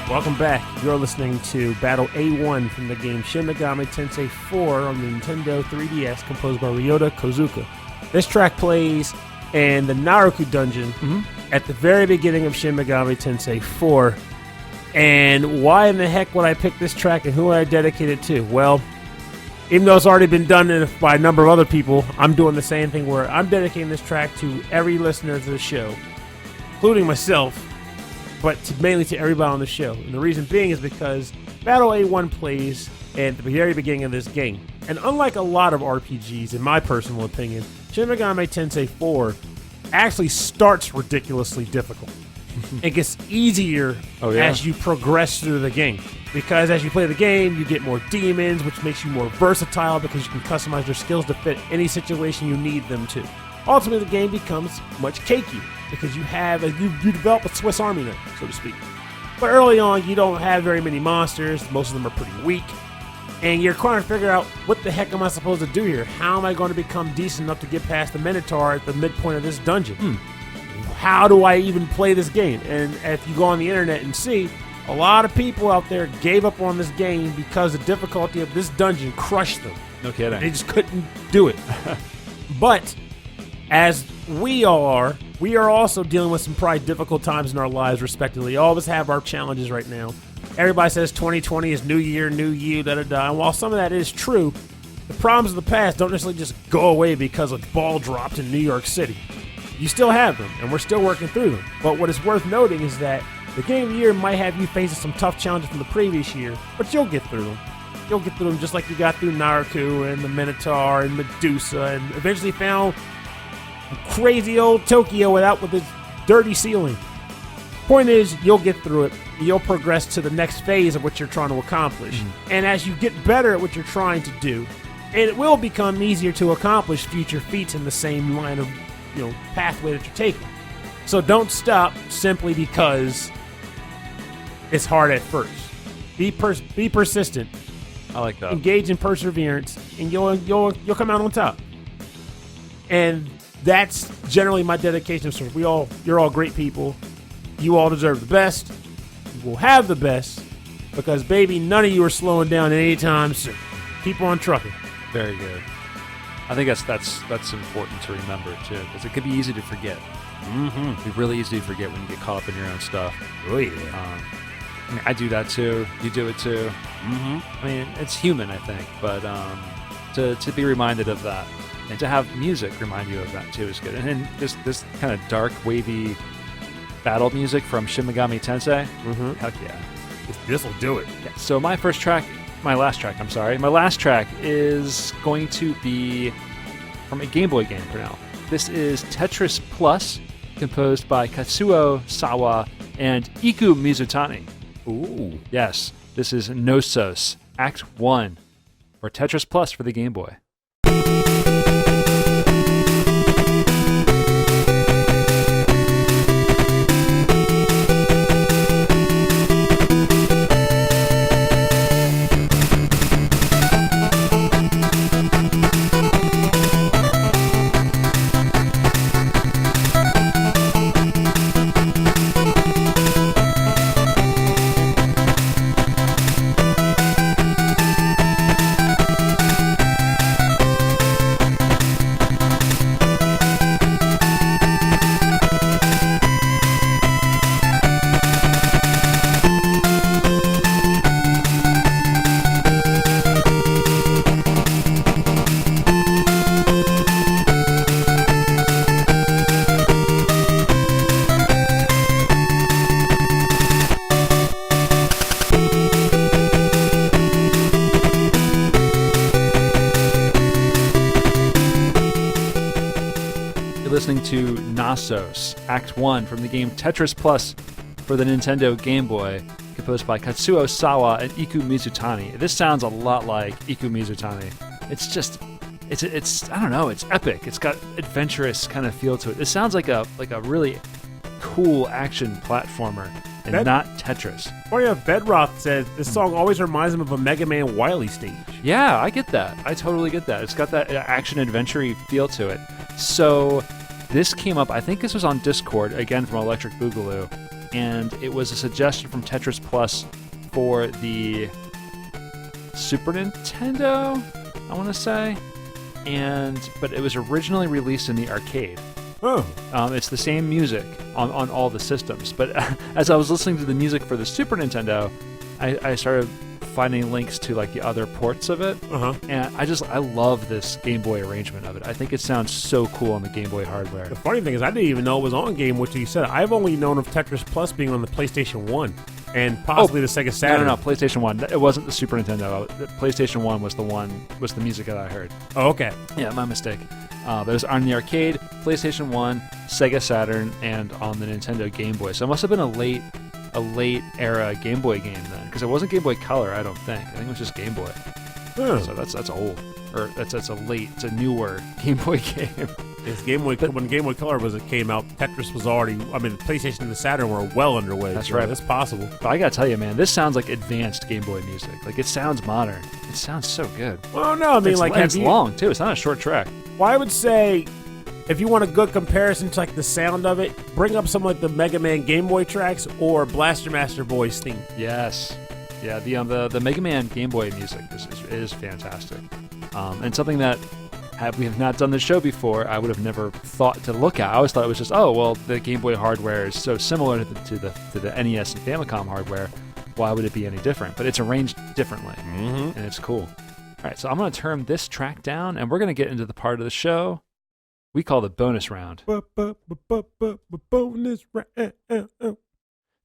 Welcome back. You're listening to Battle A1 from the game Shin Megami Tensei 4 on the Nintendo 3DS, composed by Ryota Kozuka. This track plays in the Naruku dungeon at the very beginning of Shin Megami Tensei 4. And why in the heck would I pick this track, and who would I dedicate it to? Well, even though it's already been done by a number of other people, I'm doing the same thing where I'm dedicating this track to every listener to the show, including myself, but mainly to everybody on the show. And the reason being is because Battle A1 plays at the very beginning of this game. And unlike a lot of RPGs, in my personal opinion, Shin Megami Tensei 4 actually starts ridiculously difficult. It gets easier as you progress through the game. Because as you play the game, you get more demons, which makes you more versatile because you can customize your skills to fit any situation you need them to. ultimately the game becomes much cakey because you develop a Swiss Army knife, so to speak. But early on, you don't have very many monsters. Most of them are pretty weak. And you're trying to figure out, what the heck am I supposed to do here? How am I going to become decent enough to get past the Minotaur at the midpoint of this dungeon? How do I even play this game? And if you go on the internet and see, a lot of people out there gave up on this game because the difficulty of this dungeon crushed them. No kidding. They just couldn't do it. But as we are also dealing with some probably difficult times in our lives, respectively. All of us have our challenges right now. Everybody says 2020 is new year, new you, da-da-da. And while some of that is true, the problems of the past don't necessarily just go away because a ball dropped in New York City. You still have them, and we're still working through them. But what is worth noting is that the game of the year might have you facing some tough challenges from the previous year, but you'll get through them. You'll get through them just like you got through Naruku and the Minotaur and Medusa, and eventually found crazy old Tokyo with its dirty ceiling. Point is, you'll get through it. You'll progress to the next phase of what you're trying to accomplish. And as you get better at what you're trying to do, it will become easier to accomplish future feats in the same line of pathway that you're taking. So don't stop simply because it's hard at first. Be persistent. I like that. Engage in perseverance, and you'll come out on top. And that's generally my dedication to service. You're all great people. You all deserve the best. You will have the best because, baby, none of you are slowing down anytime soon. Keep on trucking. Very good. I think that's important to remember too, because it could be easy to forget. It'd be really easy to forget when you get caught up in your own stuff. Oh yeah. I mean, I do that too. You do it too. I mean, it's human, I think, but to be reminded of that and to have music remind you of that too is good. And then this kind of dark, wavy battle music from Shin Megami Tensei. Heck yeah. This will do it. Yeah. So my last track is going to be from a Game Boy game for now. This is Tetris Plus, composed by Kazuo, Sawa, and Iku Mizutani. Ooh. Yes, this is Knossos, Act 1 for Tetris Plus for the Game Boy. Listening to Knossos, Act 1 from the game Tetris Plus for the Nintendo Game Boy, composed by Kazuo Sawa and Iku Mizutani. This sounds a lot like Iku Mizutani. It's I don't know, it's epic. It's got adventurous kind of feel to it. It sounds like a really cool action platformer and not Tetris. Funny enough, Bedrock said this song always reminds him of a Mega Man Wily stage. Yeah, I get that. I totally get that. It's got that action adventure-y feel to it. So this came up, I think this was on Discord, again from Electric Boogaloo, and it was a suggestion from Tetris Plus for the Super Nintendo, I want to say, but it was originally released in the arcade. Oh. It's the same music on all the systems, but as I was listening to the music for the Super Nintendo, I started finding links to like the other ports of it, and I love this Game Boy arrangement of it. I think it sounds so cool on the Game Boy hardware. The funny thing is, I didn't even know it was on Game Boy until you said it. I've only known of Tetris Plus being on the PlayStation 1 and possibly the Sega Saturn. No, PlayStation 1. It wasn't the Super Nintendo. The PlayStation 1 was the music that I heard. Oh, okay. Yeah, my mistake. But it was on the arcade, PlayStation 1, Sega Saturn, and on the Nintendo Game Boy. So it must have been a late era Game Boy game then, because it wasn't Game Boy Color, I don't think. I think it was just Game Boy. So that's old, or it's a newer Game Boy game. It's Game Boy. When Game Boy Color came out, Tetris was already. I mean, the PlayStation and the Saturn were well underway. That's so right. It's possible. But I gotta tell you, man, this sounds like advanced Game Boy music. Like it sounds modern. It sounds so good. Well, no, I mean, it's long too. It's not a short track. Well, I would say, if you want a good comparison to like the sound of it, bring up some like the Mega Man Game Boy tracks or Blaster Master Boy's theme. Yes. Yeah, the Mega Man Game Boy music is fantastic. And something that, had we have not done this show before, I would have never thought to look at. I always thought it was just, oh, well, the Game Boy hardware is so similar to the NES and Famicom hardware. Why would it be any different? But it's arranged differently, and it's cool. All right, so I'm going to turn this track down, and we're going to get into the part of the show we call the bonus round. Bonus round.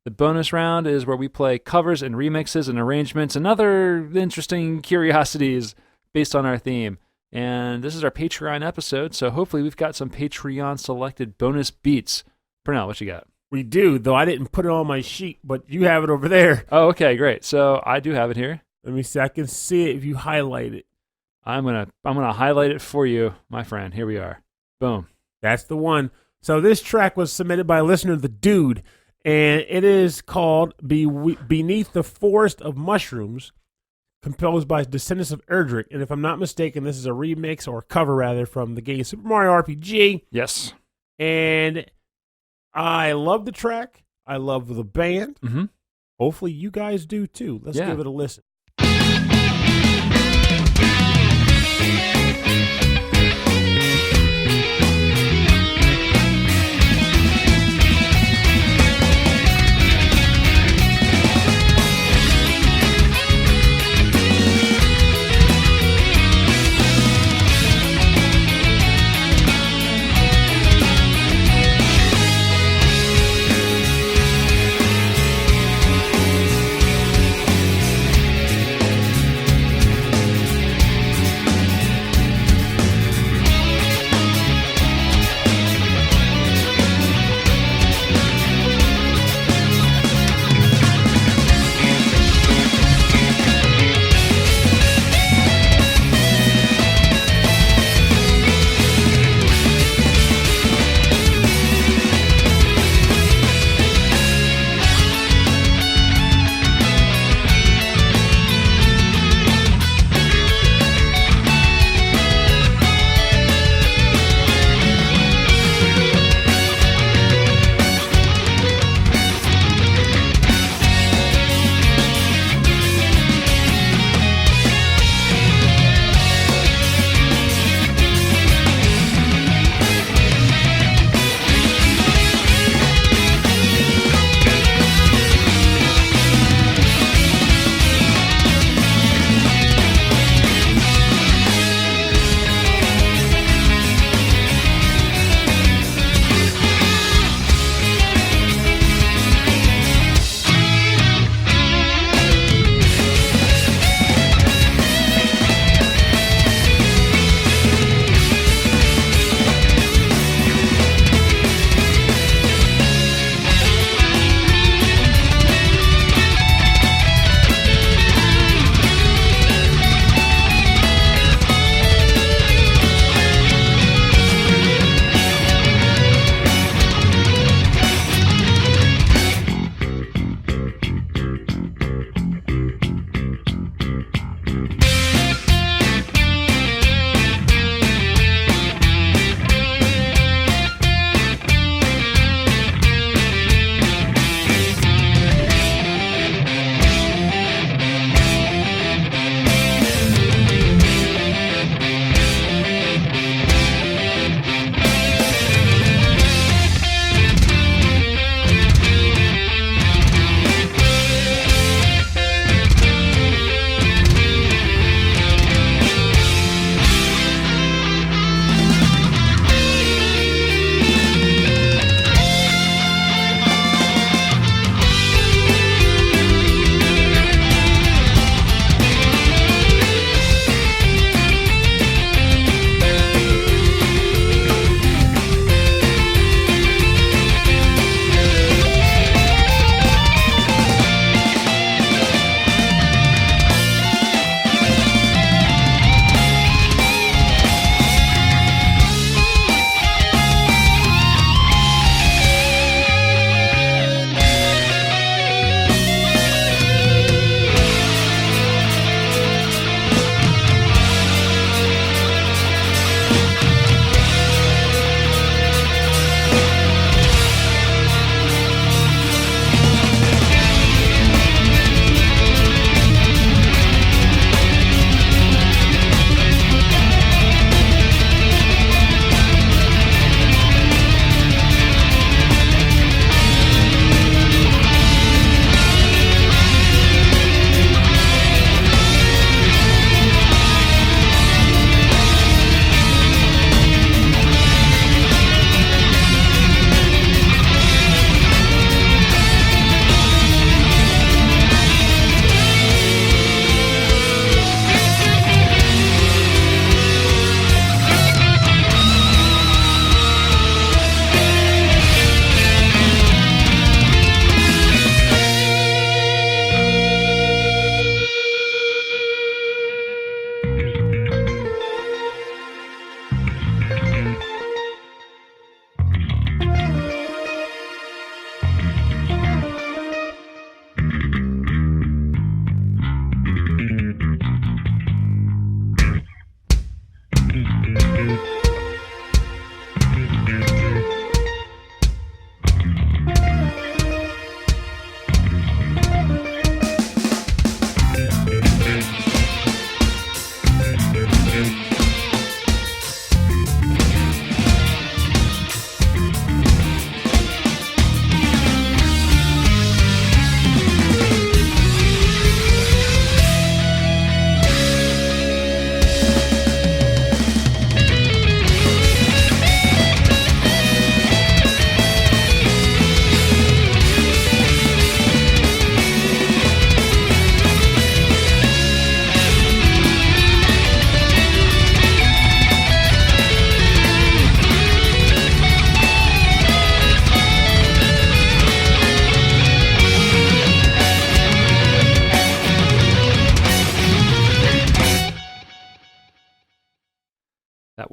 The bonus round is where we play covers and remixes and arrangements and other interesting curiosities based on our theme. And this is our Patreon episode, so hopefully we've got some Patreon-selected bonus beats. Pernell, what you got? We do, though I didn't put it on my sheet, but you have it over there. Oh, okay, great. So I do have it here. Let me see. I can see it if you highlight it. I'm gonna highlight it for you, my friend. Here we are. Boom. That's the one. So this track was submitted by listener The Dude, and it is called Beneath the Forest of Mushrooms, composed by Descendants of Erdrick. And if I'm not mistaken, this is a remix or a cover, rather, from the game Super Mario RPG. Yes. And I love the track. I love the band. Mm-hmm. Hopefully you guys do, too. Let's give it a listen.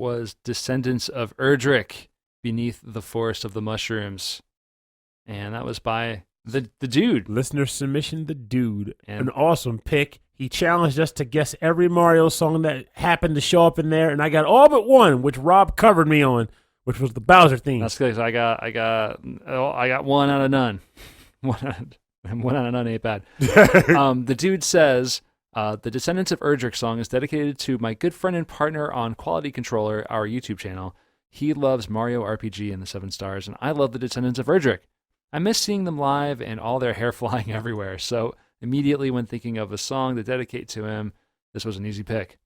was Descendants of Erdrick, Beneath the Forest of the Mushrooms. And that was by the dude. Listener submission, the dude. And an awesome pick. He challenged us to guess every Mario song that happened to show up in there, and I got all but one, which Rob covered me on, which was the Bowser theme. That's because I got one out of none. One out of none ain't bad. The dude says, the Descendants of Erdrick song is dedicated to my good friend and partner on Quality Controller, our YouTube channel. He loves Mario RPG and the 7 Stars, and I love the Descendants of Erdrick. I miss seeing them live and all their hair flying everywhere, so immediately when thinking of a song to dedicate to him, this was an easy pick.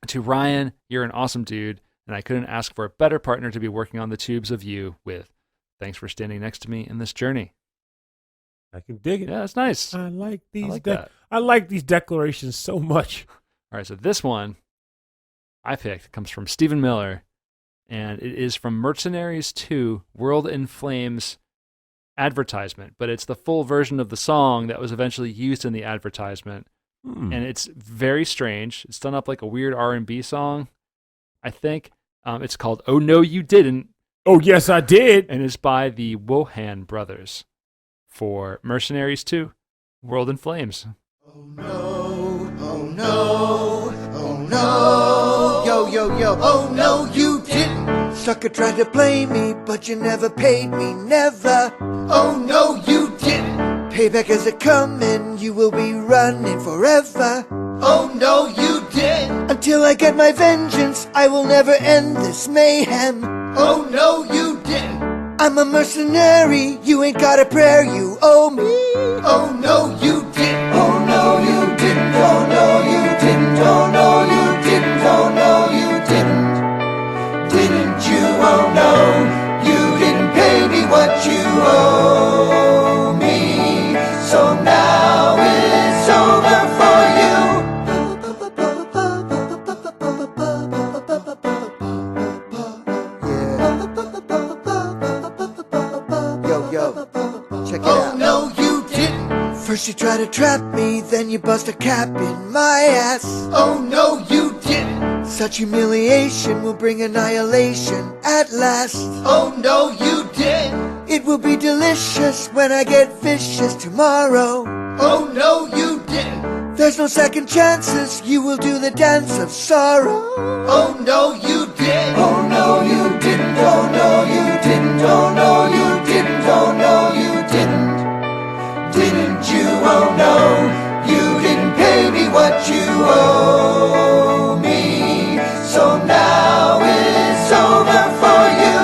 To Ryan, you're an awesome dude, and I couldn't ask for a better partner to be working on the tubes of you with. Thanks for standing next to me in this journey. I can dig it. Yeah, that's nice. I like these. that. I like these declarations so much. All right, so this one I picked comes from Stephen Miller, and it is from Mercenaries 2, World in Flames advertisement, but it's the full version of the song that was eventually used in the advertisement. And it's very strange. It's done up like a weird R&B song, I think. It's called Oh No You Didn't. Oh, yes, I did. And it's by the Wojahn brothers for Mercenaries 2, World in Flames. Oh no, oh no, oh no, yo, yo, yo, oh no you didn't. Sucker tried to play me, but you never paid me, never. Oh no you didn't. Payback is a coming, you will be running forever. Oh no you didn't. Until I get my vengeance, I will never end this mayhem. Oh no you didn't. I'm a mercenary, you ain't got a prayer, you owe me. Oh no you didn't. Oh no you didn't. Oh no you didn't. Oh no you didn't. Oh no you didn't. Didn't you? Oh no, you didn't pay me what you owe me. So now it's over for you. Check it out. Oh no you didn't. First you try to trap me, then you bust a cap in my ass. Oh no you didn't. Such humiliation will bring annihilation at last. Oh no you didn't. It will be delicious when I get vicious tomorrow. Oh no you didn't. There's no second chances, you will do the dance of sorrow. Oh no you didn't. Oh no you didn't. Oh no you didn't. Oh no you didn't. Oh no you didn't. Didn't you? Oh no, you didn't pay me what you owe me. So now it's over for you.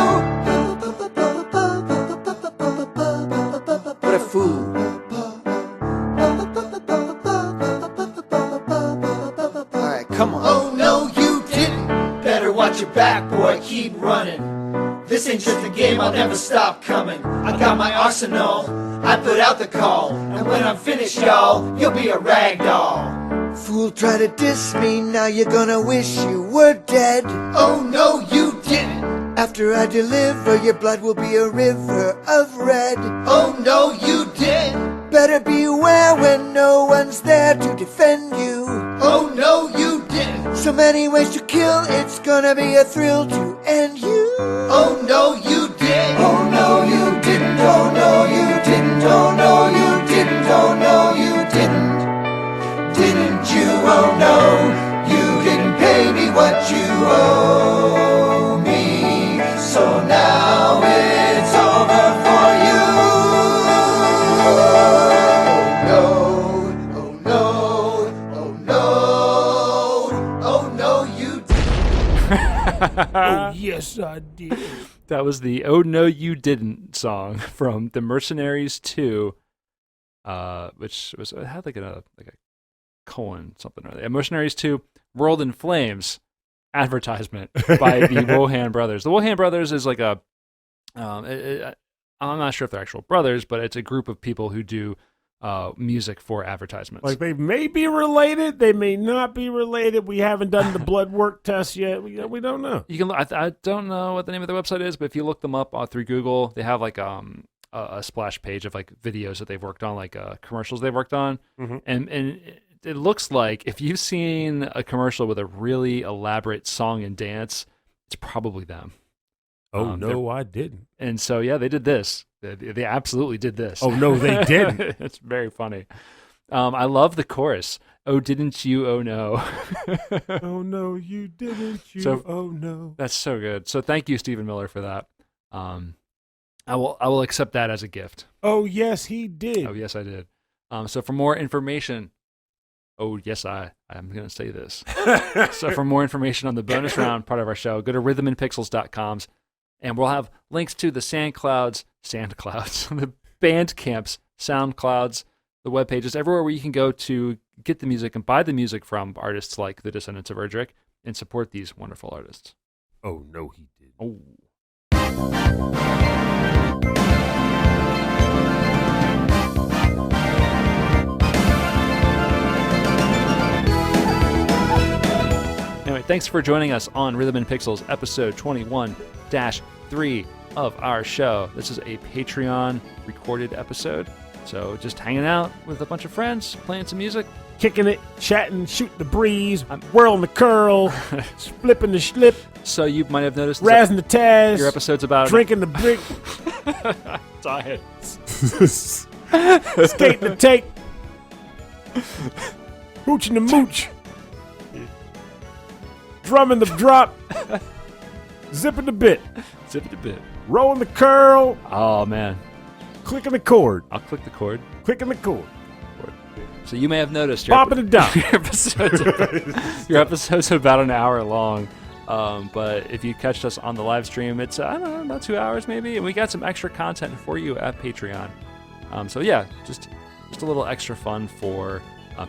What a fool. Alright, come on. Oh no you didn't. Better watch your back, boy, keep running. This ain't just a game, I'll never stop coming. I got my arsenal, I put out the call. And when I'm finished, y'all, you'll be a rag doll. Fool, try to diss me, now you're gonna wish you were dead. Oh no, you didn't. After I deliver, your blood will be a river of red. Oh no, you didn't. Better beware when no one's there to defend you. Oh no, you didn't. So many ways to kill, it's gonna be a thrill to end you. Oh no, you didn't. Oh no, you didn't. Oh no, you didn't. Oh no, you didn't. Oh no, you didn't. Didn't you? Oh no, you didn't pay me what you owe me. So now it's over for you. Oh no, oh no, oh no, oh no, you didn't. Oh, yes, I did. That was the Oh No You Didn't song from the Mercenaries 2, which was, it had like a colon something or other. Mercenaries 2, World in Flames advertisement by the Wojahn brothers. The Wojahn brothers is like a, I'm not sure if they're actual brothers, but it's a group of people who do music for advertisements. Like they may be related, they may not be related. We haven't done the blood work test yet. We don't know. You can. I don't know what the name of their website is, but if you look them up through Google, they have like a splash page of like videos that they've worked on, like commercials they've worked on, and it looks like if you've seen a commercial with a really elaborate song and dance, it's probably them. Oh, no, I didn't. And so, yeah, they did this. They absolutely did this. Oh, no, they didn't. It's very funny. I love the chorus. Oh, didn't you? Oh, no. Oh, no, you didn't. You. So, oh, no. That's so good. So thank you, Stephen Miller, for that. I will accept that as a gift. Oh, yes, he did. Oh, yes, I did. So for more information, I'm going to say this. So for more information on the bonus round part of our show, go to rhythmandpixels.com, and we'll have links to the SoundClouds, the Bandcamps, SoundClouds, the web pages, everywhere where you can go to get the music and buy the music from artists like the Descendants of Erdrick and support these wonderful artists. Oh, no, he did. Oh. Anyway, thanks for joining us on Rhythm and Pixels, episode 21-3 of our show. This is a Patreon recorded episode, so just hanging out with a bunch of friends, playing some music. Kicking it, chatting, shooting the breeze, whirling the curl, flipping the slip. So you might have noticed razzing the Taz. Your episode's about drinking the brick. Tired. Skating the take. Hooching the mooch. Drumming the drop. Zipping the bit. Zipping the bit. Rolling the curl. Oh, man. Clicking the chord. I'll click the chord. Clicking the chord. So you may have noticed popping it down. Your episode's about an hour long. But if you catch us on the live stream, it's, I don't know, about 2 hours maybe. And we got some extra content for you at Patreon. So yeah, just a little extra fun for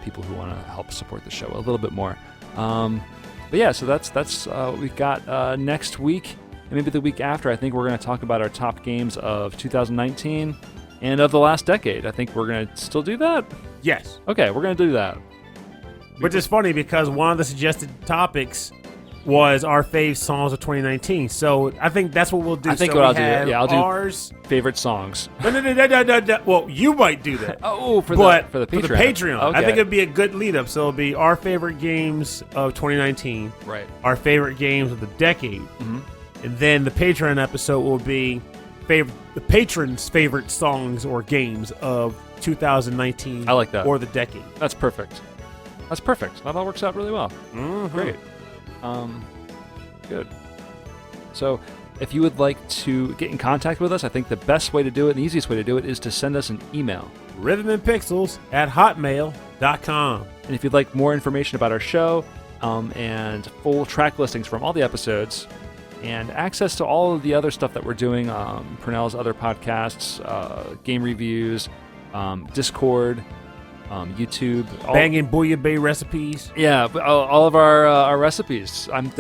people who want to help support the show a little bit more. But yeah, so that's what we've got next week. And maybe the week after, I think we're going to talk about our top games of 2019 and of the last decade. I think we're going to still do that. Yes. Okay, we're going to do that. Which is funny because one of the suggested topics was our fave songs of 2019. So I think that's what we'll do. I think so what I'll do. Yeah, I'll do ours. Favorite songs. No. Well, you might do that. For the Patreon. For the Patreon. Okay. I think it'd be a good lead up. So it'll be our favorite games of 2019. Right. Our favorite games of the decade. Mm-hmm. And then the Patreon episode will be the patrons' favorite songs or games of 2019. I like that. Or the decade. That's perfect. That all works out really well. Mm-hmm. Great. Good. So if you would like to get in contact with us, I think the best way to do it and the easiest way to do it is to send us an email. rhythmandpixels@hotmail.com. And if you'd like more information about our show and full track listings from all the episodes and access to all of the other stuff that we're doing, Purnell's other podcasts, game reviews, Discord, YouTube, Banging Bouillabaisse recipes. Yeah, all of our recipes. I'm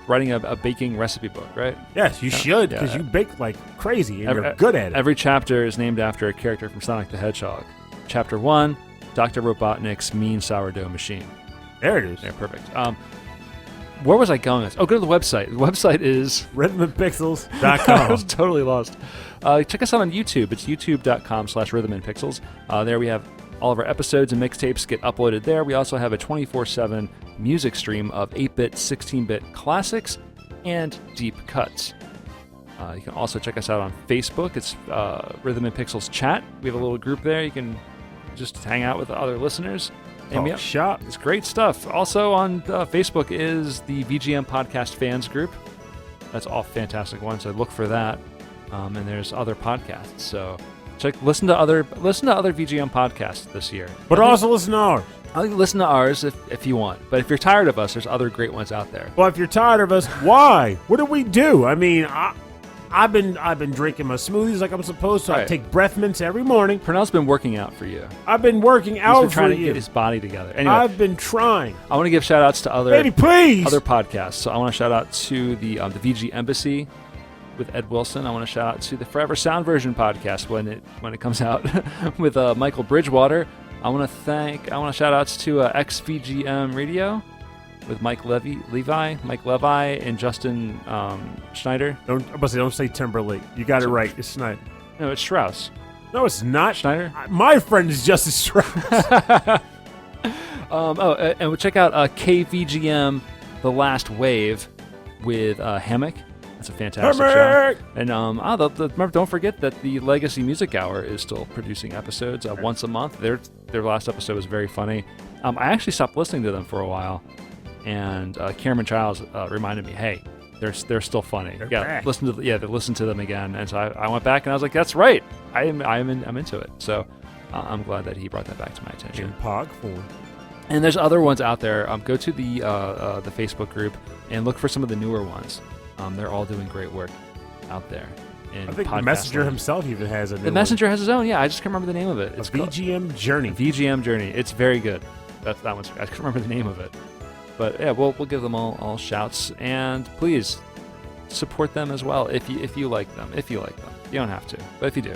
writing a baking recipe book, right? Yes, you should, because you bake like crazy and you're good at it. Every chapter is named after a character from Sonic the Hedgehog. Chapter 1, Dr. Robotnik's Mean Sourdough Machine. There it is. Yeah, perfect. Where was I going? Oh, go to the website. The website is rhythmandpixels.com. I was totally lost. Check us out on YouTube. It's youtube.com/rhythmandpixels. There we have all of our episodes and mixtapes get uploaded there. We also have a 24/7 music stream of 8-bit, 16-bit classics and deep cuts. You can also check us out on Facebook. It's Rhythm and Pixels Chat. We have a little group there. You can just hang out with other listeners. And shop. It's great stuff. Also on Facebook is the VGM Podcast Fans Group. That's all fantastic ones. So look for that. And there's other podcasts. So listen to other VGM podcasts this year. But also listen to ours. Listen to ours if you want. But if you're tired of us, there's other great ones out there. Well, if you're tired of us, why? What do we do? I mean, I've been drinking my smoothies like I'm supposed to. Right. I take breath mints every morning. Purnell's been working out for you. I've been working out for you. He's been trying to get his body together. Anyway, I've been trying. I want to give shout outs to other podcasts. So I want to shout out to the VG Embassy with Ed Wilson. I want to shout out to the Forever Sound Version podcast when it comes out with Michael Bridgewater. I want to shout outs to XVGM Radio with Mike Levi, and Justin Schneider. Don't say Timberlake. You got it right. It's Schneider. No, it's Strauss. No, it's not. Schneider? My friend is Justin Strauss. And we'll check out KVGM The Last Wave with Hammock. That's a fantastic Hammock! show. And remember, don't forget that the Legacy Music Hour is still producing episodes once a month. Their last episode was very funny. I actually stopped listening to them for a while, and Cameron Childs reminded me, hey, they're still funny. They're listen to them again. And so I went back and I was like, that's right. I'm into it. So I'm glad that he brought that back to my attention. In POG form. And there's other ones out there. Go to the Facebook group and look for some of the newer ones. They're all doing great work out there. I think the Messenger himself even has a new The Messenger has his own. Yeah, I just can't remember the name of it. It's VGM Journey. VGM Journey. It's very good. That one's. I can't remember the name of it. But yeah, we'll give them all shouts, and please support them as well if you like them. If you like them, you don't have to, but if you do,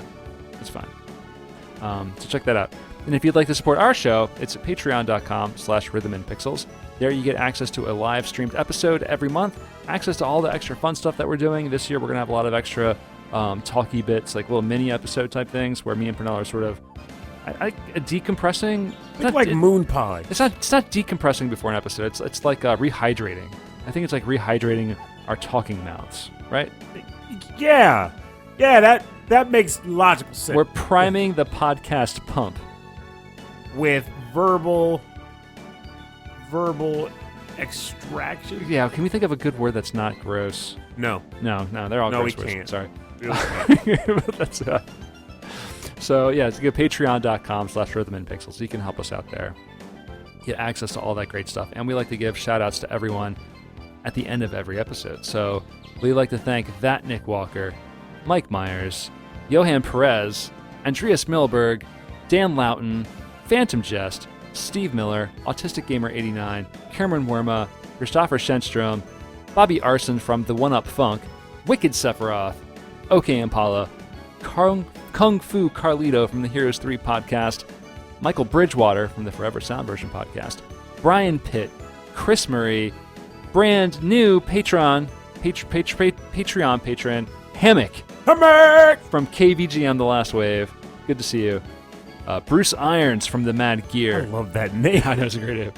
it's fine. So check that out. And if you'd like to support our show, it's at patreon.com/rhythmandpixels. There you get access to a live streamed episode every month, access to all the extra fun stuff that we're doing. This year we're going to have a lot of extra talky bits, like little mini episode type things where me and Pernell are sort of decompressing. It's like moon pie. It's not decompressing before an episode. It's like rehydrating. I think it's like rehydrating our talking mouths, right? Yeah, that makes logical sense. We're priming the podcast pump with verbal extraction. Yeah, can we think of a good word that's not gross? No, they're all gross we words. can't. Sorry. That's So yeah, it's good. Patreon.com/rhythmandpixels. You can help us out there. Get access to all that great stuff. And we like to give shout outs to everyone at the end of every episode. So we like to thank that Nick Walker, Mike Myers, Johan Perez, Andreas Milberg, Dan Loughton, Phantom Jest, Steve Miller, Autistic Gamer 89, Cameron Werma, Christopher Shenstrom, Bobby Arson from The One Up Funk, Wicked Sephiroth, OK Impala, Kung Fu Carlito from the Heroes 3 podcast, Michael Bridgewater from the Forever Sound Version podcast, Brian Pitt, Chris Murray, brand new Patreon patron, Hammock from KVGM The Last Wave. Good to see you. Bruce Irons from the Mad Gear. I love that name. I know, it's a great name.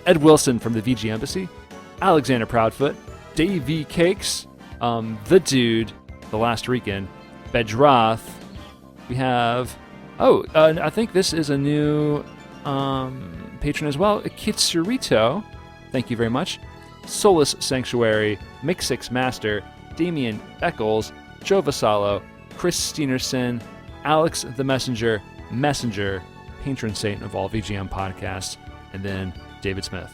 Ed Wilson from the VG Embassy, Alexander Proudfoot, Dave V. Cakes, The Dude, The Last Rican, Bedroth. We have, I think this is a new patron as well, Kitsurito. Thank you very much. Solus Sanctuary, Mix6 Master, Damian Eccles, Joe Vassallo, Chris Steenerson, Alex the Messenger, patron saint of all VGM podcasts, and then David Smith.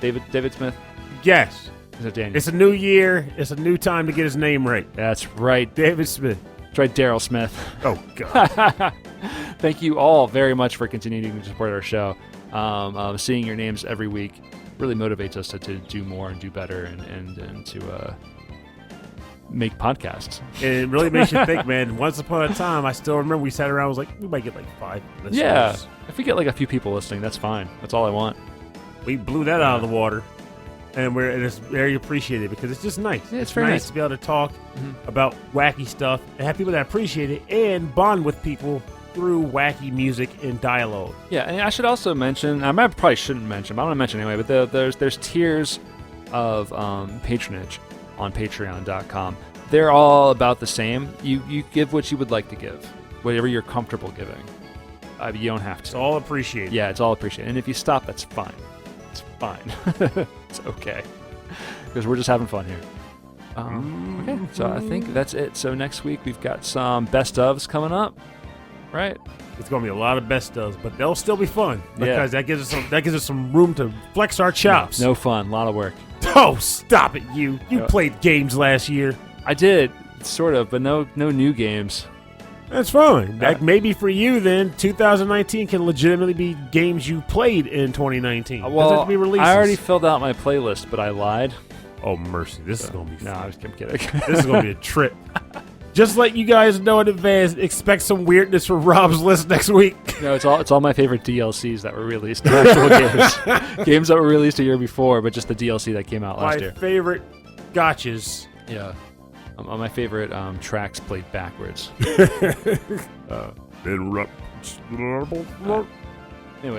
David Smith? Yes. Is that Daniel? It's a new year. It's a new time to get his name right. That's right. David Smith. That's right, Daryl Smith. Oh, God. Thank you all very much for continuing to support our show. Seeing your names every week really motivates us to do more and do better and to make podcasts. It really makes you think, man. Once upon a time, I still remember we sat around, was like, we might get like 5 listeners. Yeah. If we get like a few people listening, that's fine. That's all I want. We blew that out of the water. And it's very appreciated because it's just nice. Yeah, it's very nice to be able to talk about wacky stuff and have people that appreciate it and bond with people through wacky music and dialogue. Yeah, and I should also mention, I probably shouldn't mention, but I'm going to mention anyway, but there's tiers of patronage on patreon.com. They're all about the same. You give what you would like to give, whatever you're comfortable giving. You don't have to. It's all appreciated. Yeah, it's all appreciated. And if you stop, that's fine. It's fine. It's okay. Because we're just having fun here. Okay, so I think that's it. So next week we've got some best ofs coming up, right? It's going to be a lot of best ofs, but they'll still be fun because Yeah. that gives us some room to flex our chops. No fun, a lot of work. Oh, stop it, you! You played games last year. I did, sort of, but no new games. That's fine. Maybe for you then, 2019 can legitimately be games you played in 2019. Well, be releases. I already filled out my playlist, but I lied. Oh, mercy. This is going to be fun. No, I'm kidding. This is going to be a trip. Just let you guys know in advance, expect some weirdness from Rob's list next week. No, it's all my favorite DLCs that were released. Not actual games. Games that were released a year before, but just the DLC that came out last year. My favorite gotchas. Yeah. My favorite tracks played backwards. Anyway,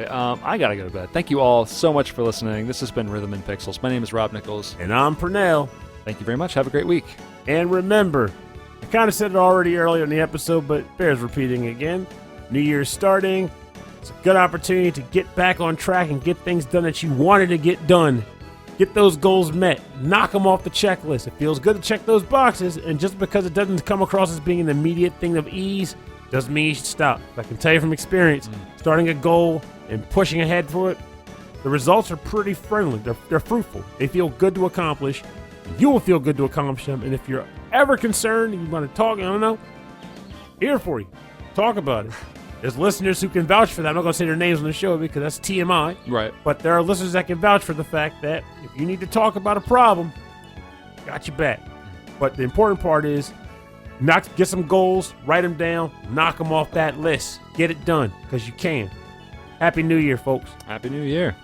I gotta go to bed. Thank you all so much for listening. This has been Rhythm and Pixels. My name is Rob Nichols. And I'm Pernell. Thank you very much. Have a great week. And remember, I kind of said it already earlier in the episode, but it bears repeating again. New Year's starting. It's a good opportunity to get back on track and get things done that you wanted to get done. Get those goals met. Knock them off the checklist. It feels good to check those boxes, and just because it doesn't come across as being an immediate thing of ease doesn't mean you should stop. I can tell you from experience, starting a goal and pushing ahead for it, the results are pretty friendly. They're fruitful. They feel good to accomplish. You will feel good to accomplish them, and if you're ever concerned and you want to talk, I don't know, here for you. Talk about it. There's listeners who can vouch for that. I'm not going to say their names on the show because that's TMI. Right. But there are listeners that can vouch for the fact that if you need to talk about a problem, got your back. But the important part is get some goals, write them down, knock them off that list. Get it done because you can. Happy New Year, folks. Happy New Year.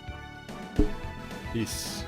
Peace.